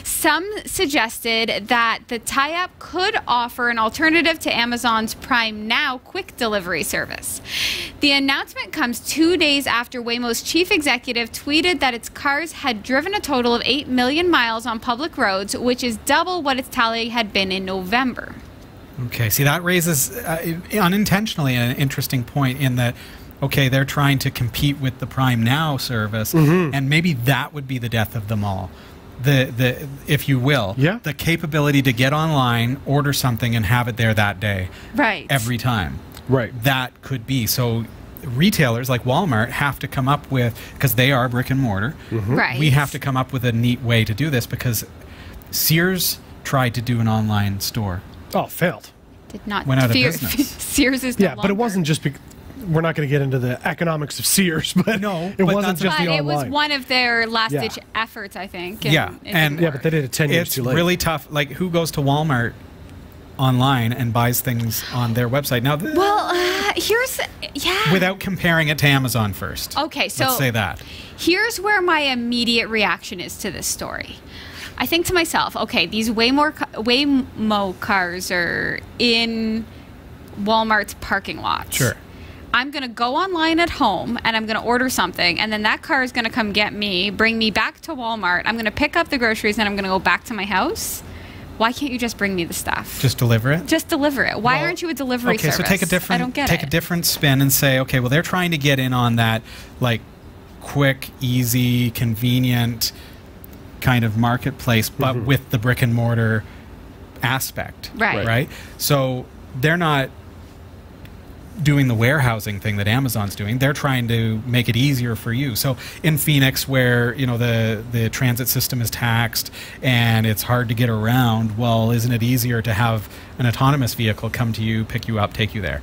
Some suggested that the tie-up could offer an alternative to Amazon's Prime Now quick delivery service. The announcement comes 2 days after Waymo's chief executive tweeted that its cars had driven a total of 8 million miles on public roads, which is double what its tally had been in November. Okay, see, that raises unintentionally an interesting point in that, okay, they're trying to compete with the Prime Now service, and maybe that would be the death of them all. The if you will, the capability to get online, order something, and have it there that day, right, every time, right. That could be so. Retailers like Walmart have to come up with, because they are brick and mortar, right. We have to come up with a neat way to do this, because Sears tried to do an online store. Oh, failed. Did not. Went out of business. Sears is no longer. But it wasn't just. We're not going to get into the economics of Sears, but no, it wasn't just the online. It was one of their last-ditch efforts, I think. And, but they did it 10 years too late. It's really tough. Like, who goes to Walmart online and buys things on their website? Now, without comparing it to Amazon first. Okay, so let's say that. Here's where my immediate reaction is to this story. I think to myself, okay, these Waymo cars are in Walmart's parking lot. Sure. I'm going to go online at home and I'm going to order something, and then that car is going to come get me, bring me back to Walmart. I'm going to pick up the groceries and I'm going to go back to my house. Why can't you just bring me the stuff? Just deliver it? Just deliver it. Why aren't you a delivery service? Okay, so take a different spin and say, okay, well, they're trying to get in on that, like, quick, easy, convenient kind of marketplace, but with the brick and mortar aspect. Right? So they're not doing the warehousing thing that Amazon's doing. They're trying to make it easier for you. So in Phoenix, where the transit system is taxed and it's hard to get around, well, isn't it easier to have an autonomous vehicle come to you, pick you up, take you there?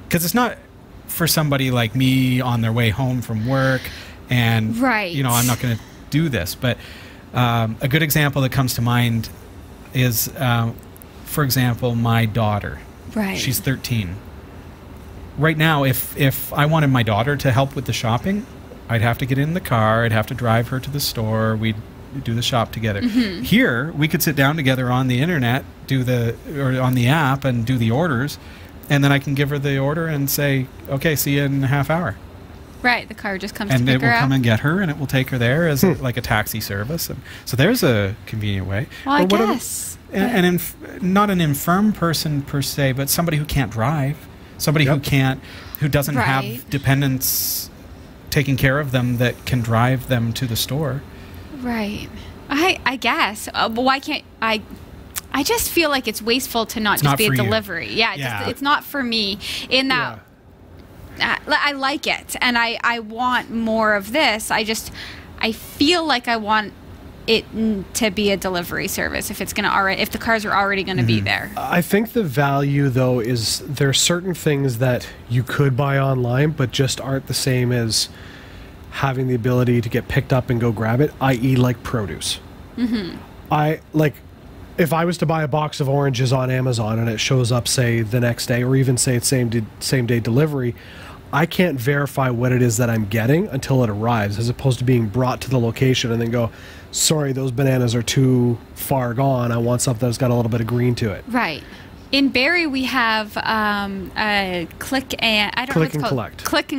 Because it's not for somebody like me on their way home from work and I'm not going to do this. But a good example that comes to mind is, for example, my daughter. Right. She's 13. Right now, if I wanted my daughter to help with the shopping, I'd have to get in the car, I'd have to drive her to the store, we'd do the shop together. Here, we could sit down together on the internet, or on the app, and do the orders, and then I can give her the order and say, okay, see you in a half hour. Right, the car just comes to and pick her up. And it will come and get her, and it will take her there as like a taxi service. And so there's a convenient way. Well, I guess. Not an infirm person per se, but somebody who can't drive. Somebody who doesn't have dependents taking care of them that can drive them to the store. Right. I guess. But why can't I just feel like it's wasteful to not just be a delivery. Yeah, it's not for me in that. I like it and I want more of this. I feel like I want it to be a delivery service if the cars are already going to be there. I think the value though is there are certain things that you could buy online but just aren't the same as having the ability to get picked up and go grab it, i.e. like produce. If I was to buy a box of oranges on Amazon and it shows up say the next day, or even say it's same day delivery, I can't verify what it is that I'm getting until it arrives, as opposed to being brought to the location and then go, sorry, those bananas are too far gone. I want something that's got a little bit of green to it. Right. In Barrie, we have click and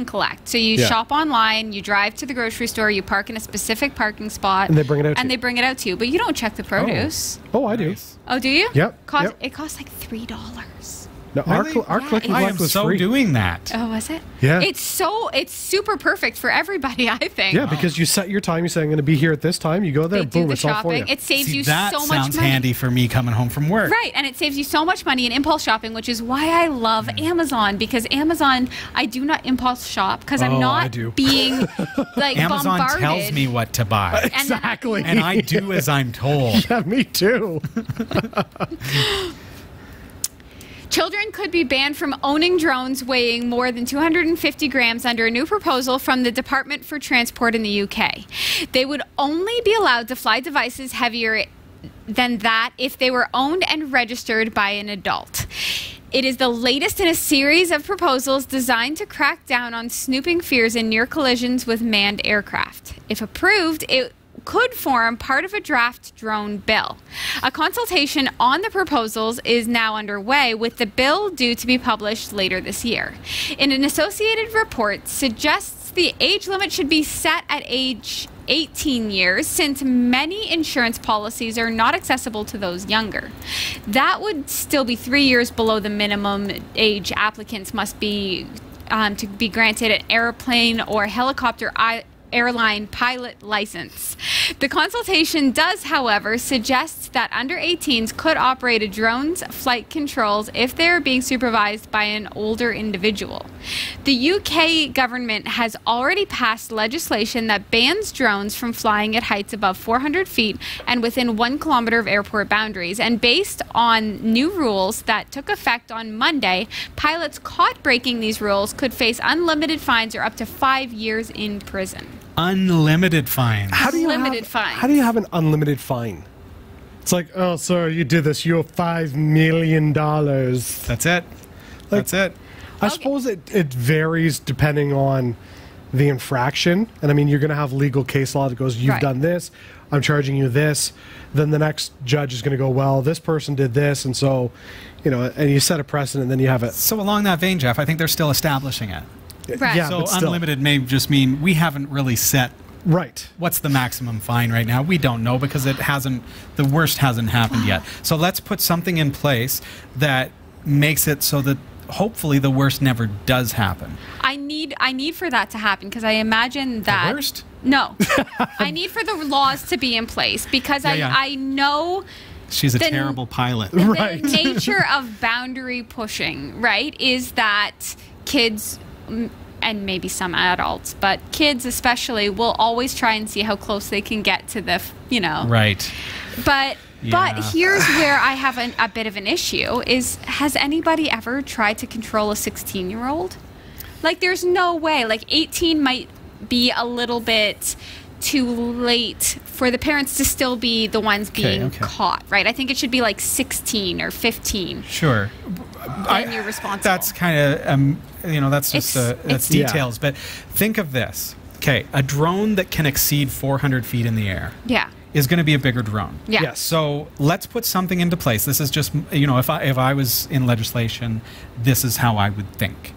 collect. So you shop online, you drive to the grocery store, you park in a specific parking spot, and they bring it out. They bring it out to you, but you don't check the produce. Oh, I do. Oh, do you? Yep. It costs like $3. No, Really? our click and I collect am was so free. doing that. Oh, was it? Yeah. It's super perfect for everybody, I think. Yeah, because you set your time. You say, I'm going to be here at this time. You go there, They do boom, the it's all for you. shopping. It saves See, you that so much sounds money. handy for me coming home from work. Right, and it saves you so much money in impulse shopping, which is why I love Amazon, because Amazon, I do not impulse shop because I'm Oh, I not do. being like Amazon bombarded. tells me what to buy. And then- Exactly. And I do as I'm told. Yeah, me too. Children could be banned from owning drones weighing more than 250 grams under a new proposal from the Department for Transport in the UK. They would only be allowed to fly devices heavier than that if they were owned and registered by an adult. It is the latest in a series of proposals designed to crack down on snooping fears in near collisions with manned aircraft. If approved, it could form part of a draft drone bill. A consultation on the proposals is now underway, with the bill due to be published later this year. In an associated report suggests the age limit should be set at age 18 years, since many insurance policies are not accessible to those younger. That would still be 3 years below the minimum age applicants must be to be granted an airplane or helicopter airline pilot license. The consultation does, however, suggest that under 18s could operate a drone's flight controls if they are being supervised by an older individual. The UK government has already passed legislation that bans drones from flying at heights above 400 feet and within 1 kilometer of airport boundaries. And based on new rules that took effect on Monday, pilots caught breaking these rules could face unlimited fines or up to 5 years in prison. Unlimited fines. Unlimited fines. How do you have an unlimited fine? It's like, oh, sir, you did this. You're $5 million. That's it. That's it. I suppose it varies depending on the infraction. And I mean, you're going to have legal case law that goes, you've Right. done this, I'm charging you this. Then the next judge is going to go, well, this person did this. And so, you know, and you set a precedent, and then you have it. So along that vein, Jeff, I think they're still establishing it. Right. Yeah, So but still. unlimited may just mean we haven't really set Right. what's the maximum fine right now. We don't know because the worst hasn't happened yet. So let's put something in place that makes it so that hopefully the worst never does happen. I need for that to happen, because I imagine that The worst? No. I need for the laws to be in place, because Yeah. I know She's a Then- terrible pilot. Right. the nature of boundary pushing, right, is that kids, and maybe some adults, but kids especially, will always try and see how close they can get to the, you know. Right. But Yeah. here's where I have a bit of an issue is, has anybody ever tried to control a 16-year-old? Like, there's no way. Like, 18 might be a little bit too late for the parents to still be the ones being okay. caught, right? I think it should be like 16 or 15. Sure. Then you're responsible. That's kind of, you know, that's just It's- that's Yeah. details. But think of this. Okay, a drone that can exceed 400 feet in the air Yeah. is going to be a bigger drone. Yeah. Yes. So let's put something into place. This is just, you know, if I was in legislation, this is how I would think.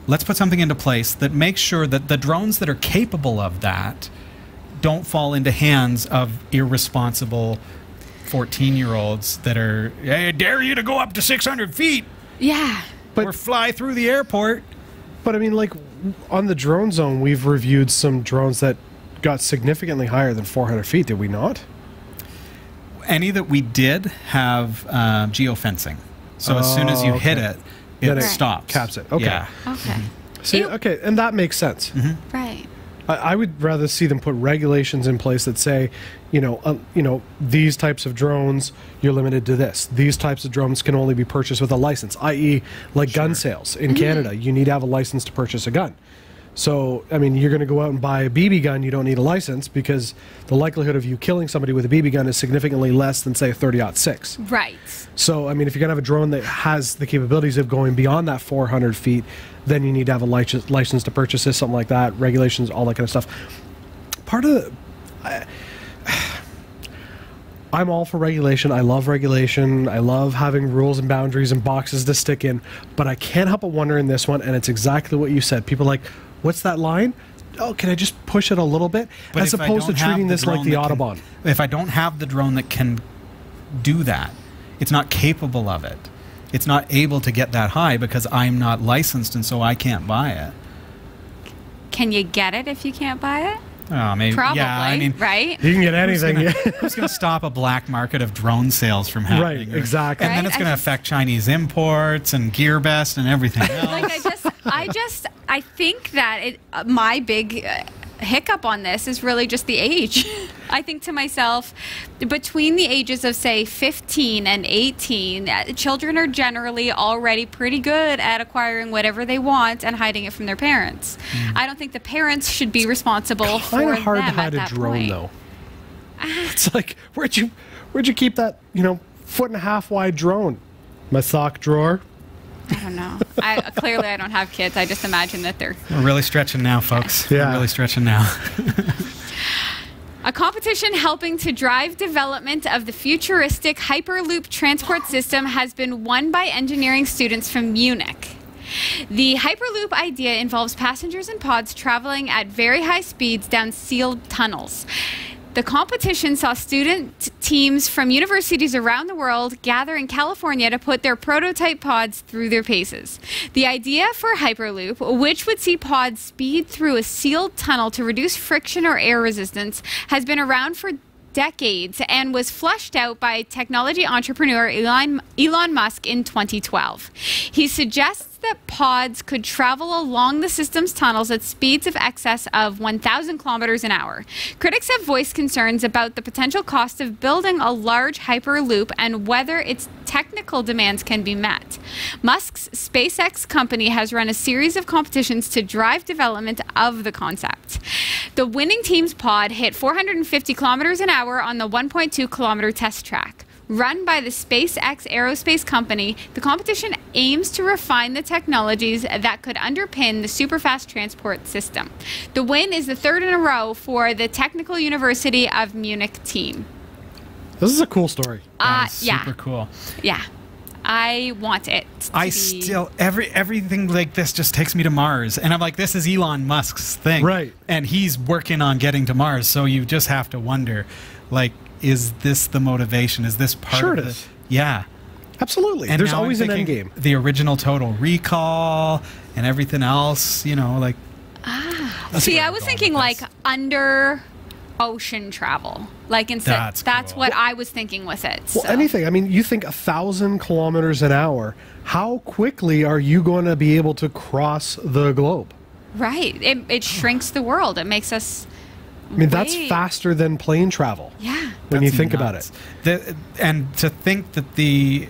Let's put something into place that makes sure that the drones that are capable of that don't fall into hands of irresponsible 14-year-olds that are, hey, I dare you to go up to 600 feet Yeah. or fly through the airport. But I mean, like, on the drone zone, we've reviewed some drones that got significantly higher than 400 feet, did we not? Any that we did have geofencing. So as soon as you hit okay. it, Then it it stops. caps it. Okay. Yeah. Okay. See, Ew. okay, and that makes sense. Right. I would rather see them put regulations in place that say, you know, these types of drones, you're limited to this. These types of drones can only be purchased with a license, i.e., like gun sales in Canada. You need to have a license to purchase a gun. So, I mean, you're going to go out and buy a BB gun, you don't need a license, because the likelihood of you killing somebody with a BB gun is significantly less than, say, a 30-06. Right. So, I mean, if you're going to have a drone that has the capabilities of going beyond that 400 feet, then you need to have a license to purchase this, something like that, regulations, all that kind of stuff. Part of I'm all for regulation. I love regulation. I love having rules and boundaries and boxes to stick in. But I can't help but wonder in this one, and it's exactly what you said. People are like, what's that line? Oh, can I just push it a little bit? But As if I opposed to don't have treating this like drone the that can- Autobahn. If I don't have the drone that can do that, it's not capable of it, It's not able to get that high because I'm not licensed, and so I can't buy it. Can you get it if you can't buy it? Oh, maybe. Probably, yeah, I mean, right? You can get anything. Who's going to stop a black market of drone sales from happening? Right, exactly. And then it's going to affect Chinese imports and GearBest and everything else. Like I think that my big hiccup on this is really just the age. I think to myself, between the ages of, say, 15 and 18, children are generally already pretty good at acquiring whatever they want and hiding it from their parents. I don't think the parents should be responsible for them hard to at hide a that drone, point. though. It's like, where'd you keep that, 1.5 wide drone? My sock drawer. I don't know. Clearly, I don't have kids. I just imagine that they're... We're really stretching now, folks. Yeah. We're really stretching now. A competition helping to drive development of the futuristic Hyperloop transport system has been won by engineering students from Munich. The Hyperloop idea involves passengers and pods traveling at very high speeds down sealed tunnels. The competition saw student teams from universities around the world gather in California to put their prototype pods through their paces. The idea for Hyperloop, which would see pods speed through a sealed tunnel to reduce friction or air resistance, has been around for decades and was fleshed out by technology entrepreneur Elon Musk in 2012. He suggests that pods could travel along the system's tunnels at speeds of excess of 1,000 kilometers an hour. Critics have voiced concerns about the potential cost of building a large Hyperloop and whether its technical demands can be met. Musk's SpaceX company has run a series of competitions to drive development of the concept. The winning team's pod hit 450 kilometers an hour on the 1.2 kilometer test track. Run by the SpaceX Aerospace Company, the competition aims to refine the technologies that could underpin the superfast transport system. The win is the third in a row for the Technical University of Munich team. This is a cool story. Super cool. Yeah. I want it to be... everything like this just takes me to Mars. And I'm like, this is Elon Musk's thing. Right. And he's working on getting to Mars. So you just have to wonder, like, is this the motivation? Is this part Sure of it it? is. Yeah. Absolutely. And There's now I'm always an end thinking game. The original Total Recall and everything else, like... See, I was thinking like under ocean travel. Like instead, that's cool. what I was thinking with it. Well, anything. I mean, you think 1,000 kilometers an hour. How quickly are you going to be able to cross the globe? Right. It shrinks the world. It makes us... I mean, that's faster than plane travel. Yeah. When you think about it. And to think that the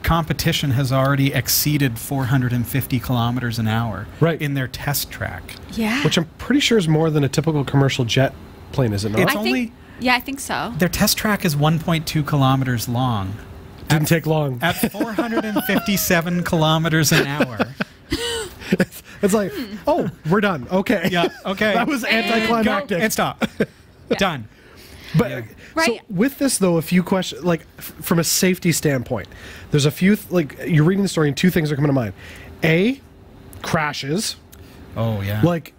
competition has already exceeded 450 kilometers an hour in their test track. Yeah. Which I'm pretty sure is more than a typical commercial jet plane, is it not? I think so. Their test track is 1.2 kilometers long. Didn't take long. At 457 kilometers an hour. It's like, oh, we're done. Okay. Yeah, okay. That was anticlimactic. And stop. Done. But so with this, though, a few questions, like from a safety standpoint, there's a few, like you're reading the story and two things are coming to mind. A, crashes. Oh, yeah. Like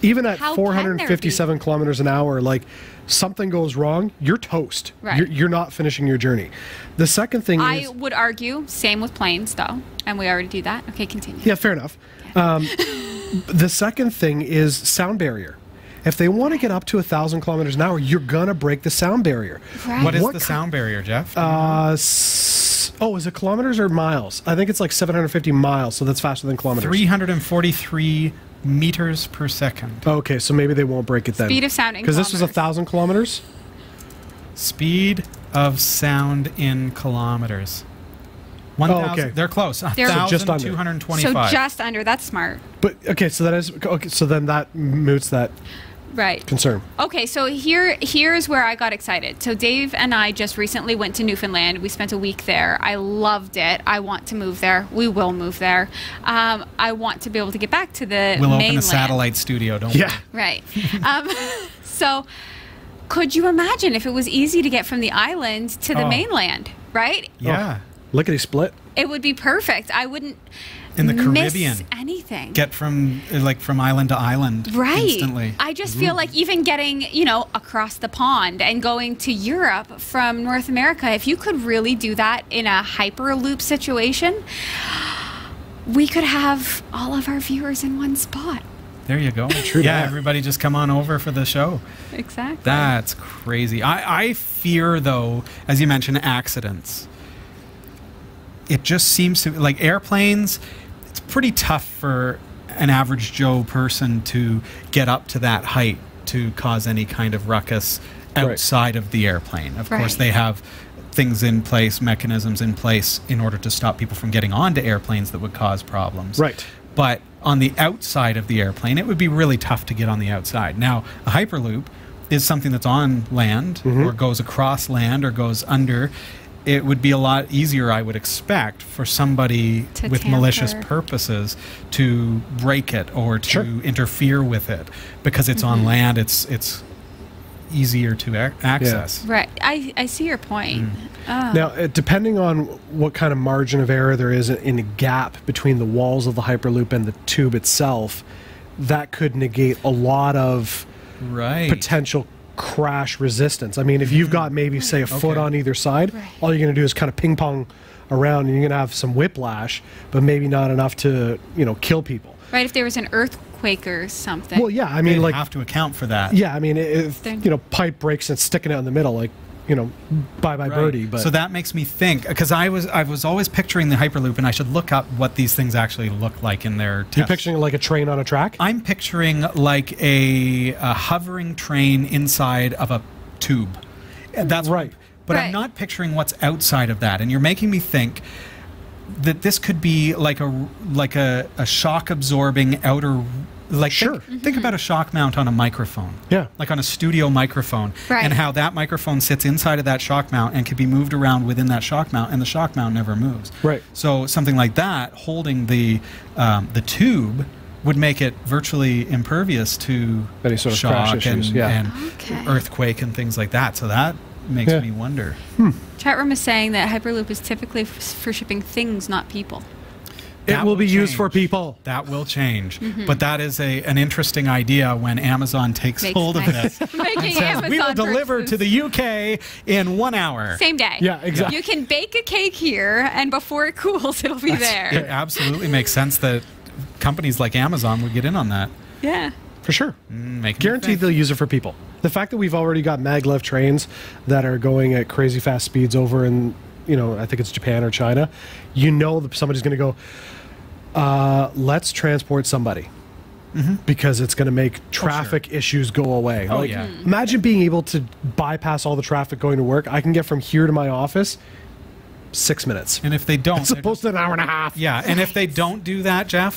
even at How 457 kilometers an hour, like something goes wrong, you're toast. Right. You're not finishing your journey. The second thing I is... would argue, same with planes, though. And we already do that. Okay, continue. Yeah, fair enough. The second thing is sound barrier. If they want to get up to 1,000 kilometers an hour, you're going to break the sound barrier. Right. What is the sound barrier, Jeff? Is it kilometers or miles? I think it's like 750 miles, so that's faster than kilometers. 343 meters per second. Okay, so maybe they won't break it then. Speed of sound in because this was 1,000 kilometers? Speed of sound in kilometers. 1,000. Okay. They're close. So just under. 1,225. So just under. That's smart. But okay, so that is okay. So then that moots that concern. Okay, so here's where I got excited. So Dave and I just recently went to Newfoundland. We spent a week there. I loved it. I want to move there. We will move there. I want to be able to get back to the We'll mainland. open a satellite studio, don't we? Right. So could you imagine if it was easy to get from the island to the mainland, right? Yeah. Lickety split. It would be perfect. I wouldn't... in the Caribbean, miss anything. get from island to island instantly. I just feel like even getting, across the pond and going to Europe from North America, if you could really do that in a Hyperloop situation, we could have all of our viewers in one spot. There you go. True yeah, that. everybody just come on over for the show. Exactly. That's crazy. I fear, though, as you mentioned, accidents. It just seems to, like airplanes, it's pretty tough for an average Joe person to get up to that height to cause any kind of ruckus outside of the airplane. Of course, they have things in place, mechanisms in place in order to stop people from getting onto airplanes that would cause problems. Right. But on the outside of the airplane, it would be really tough to get on the outside. Now, a Hyperloop is something that's on land or goes across land or goes under. It would be a lot easier, I would expect, for somebody with malicious purposes to break it or to interfere with it because it's on land. It's easier to access. Yeah. Right. I see your point. Now, depending on what kind of margin of error there is in a gap between the walls of the Hyperloop and the tube itself, that could negate a lot of potential crash resistance. I mean, if you've got maybe, say, a foot on either side, all you're going to do is kind of ping pong around and you're going to have some whiplash, but maybe not enough to, kill people. Right, if there was an earthquake or something. Well, yeah, I mean, They'd have to account for that. Yeah, I mean, if, pipe breaks and it's sticking out in the middle, like, bye-bye birdie. But so that makes me think, because I was always picturing the Hyperloop, and I should look up what these things actually look like in their tests. You're picturing like a train on a track? I'm picturing like a hovering train inside of a tube. That's right. But I'm not picturing what's outside of that. And you're making me think that this could be like a shock-absorbing outer... Think about a shock mount on a microphone. Yeah. Like on a studio microphone. Right. And how that microphone sits inside of that shock mount and can be moved around within that shock mount, and the shock mount never moves. Right. So something like that, holding the tube, would make it virtually impervious to any sort of shock crash issues. and earthquake and things like that. So that makes me wonder. Chat room is saying that Hyperloop is typically for shipping things, not people. It will be used for people. That will change. But that is an interesting idea when Amazon takes hold of this. Making says, Amazon we will deliver to the UK in 1 hour. Same day. Yeah, exactly. You can bake a cake here, and before it cools, it'll be there. It absolutely makes sense that companies like Amazon would get in on that. Yeah. For sure. Guaranteed they'll use it for people. The fact that we've already got maglev trains that are going at crazy fast speeds over in, I think it's Japan or China, that somebody's going to go, let's transport somebody. Because it's going to make traffic issues go away. Imagine being able to bypass all the traffic going to work. I can get from here to my office 6 minutes. And if they don't... As opposed to an hour and a half. Yeah, and if they don't do that, Jeff,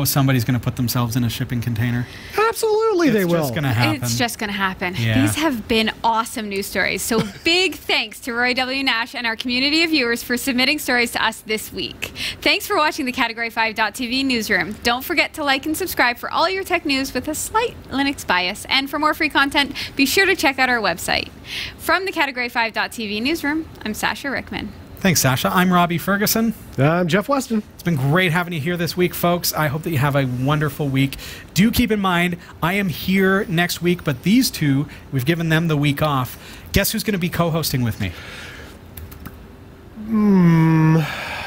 somebody's going to put themselves in a shipping container. Absolutely, they will. It's just going to happen. It's just going to happen. Yeah. These have been awesome news stories. So big thanks to Roy W. Nash and our community of viewers for submitting stories to us this week. Thanks for watching the Category5.tv newsroom. Don't forget to like and subscribe for all your tech news with a slight Linux bias. And for more free content, be sure to check out our website. From the Category5.tv newsroom, I'm Sasha Rickman. Thanks, Sasha. I'm Robbie Ferguson. I'm Jeff Weston. It's been great having you here this week, folks. I hope that you have a wonderful week. Do keep in mind, I am here next week, but these two, we've given them the week off. Guess who's going to be co-hosting with me?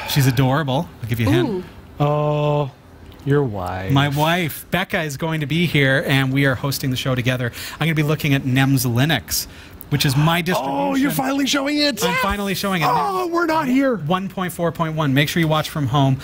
She's adorable. I'll give you a hint. Oh, your wife. My wife, Becca, is going to be here, and we are hosting the show together. I'm going to be looking at NEMS Linux, which is my distribution. Oh, you're finally showing it? I'm finally showing it. Oh, we're not here. 1.4.1. Make sure you watch from home.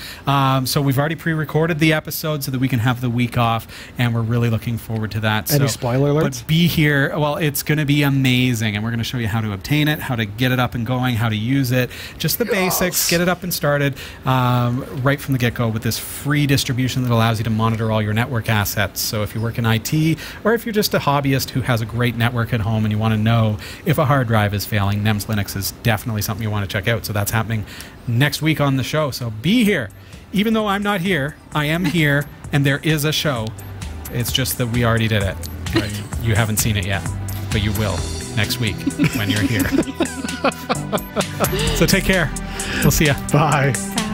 So we've already pre-recorded the episode so that we can have the week off, and we're really looking forward to that. Any spoiler alerts? But be here. Well, it's going to be amazing, and we're going to show you how to obtain it, how to get it up and going, how to use it, just the basics, get it up and started right from the get-go with this free distribution that allows you to monitor all your network assets. So if you work in IT, or if you're just a hobbyist who has a great network at home and you want to know if a hard drive is failing, NEMS Linux is definitely something you want to check out. So that's happening next week on the show. So be here. Even though I'm not here, I am here, and there is a show. It's just that we already did it. Right? You haven't seen it yet, but you will next week when you're here. So take care. We'll see ya. Bye. Bye.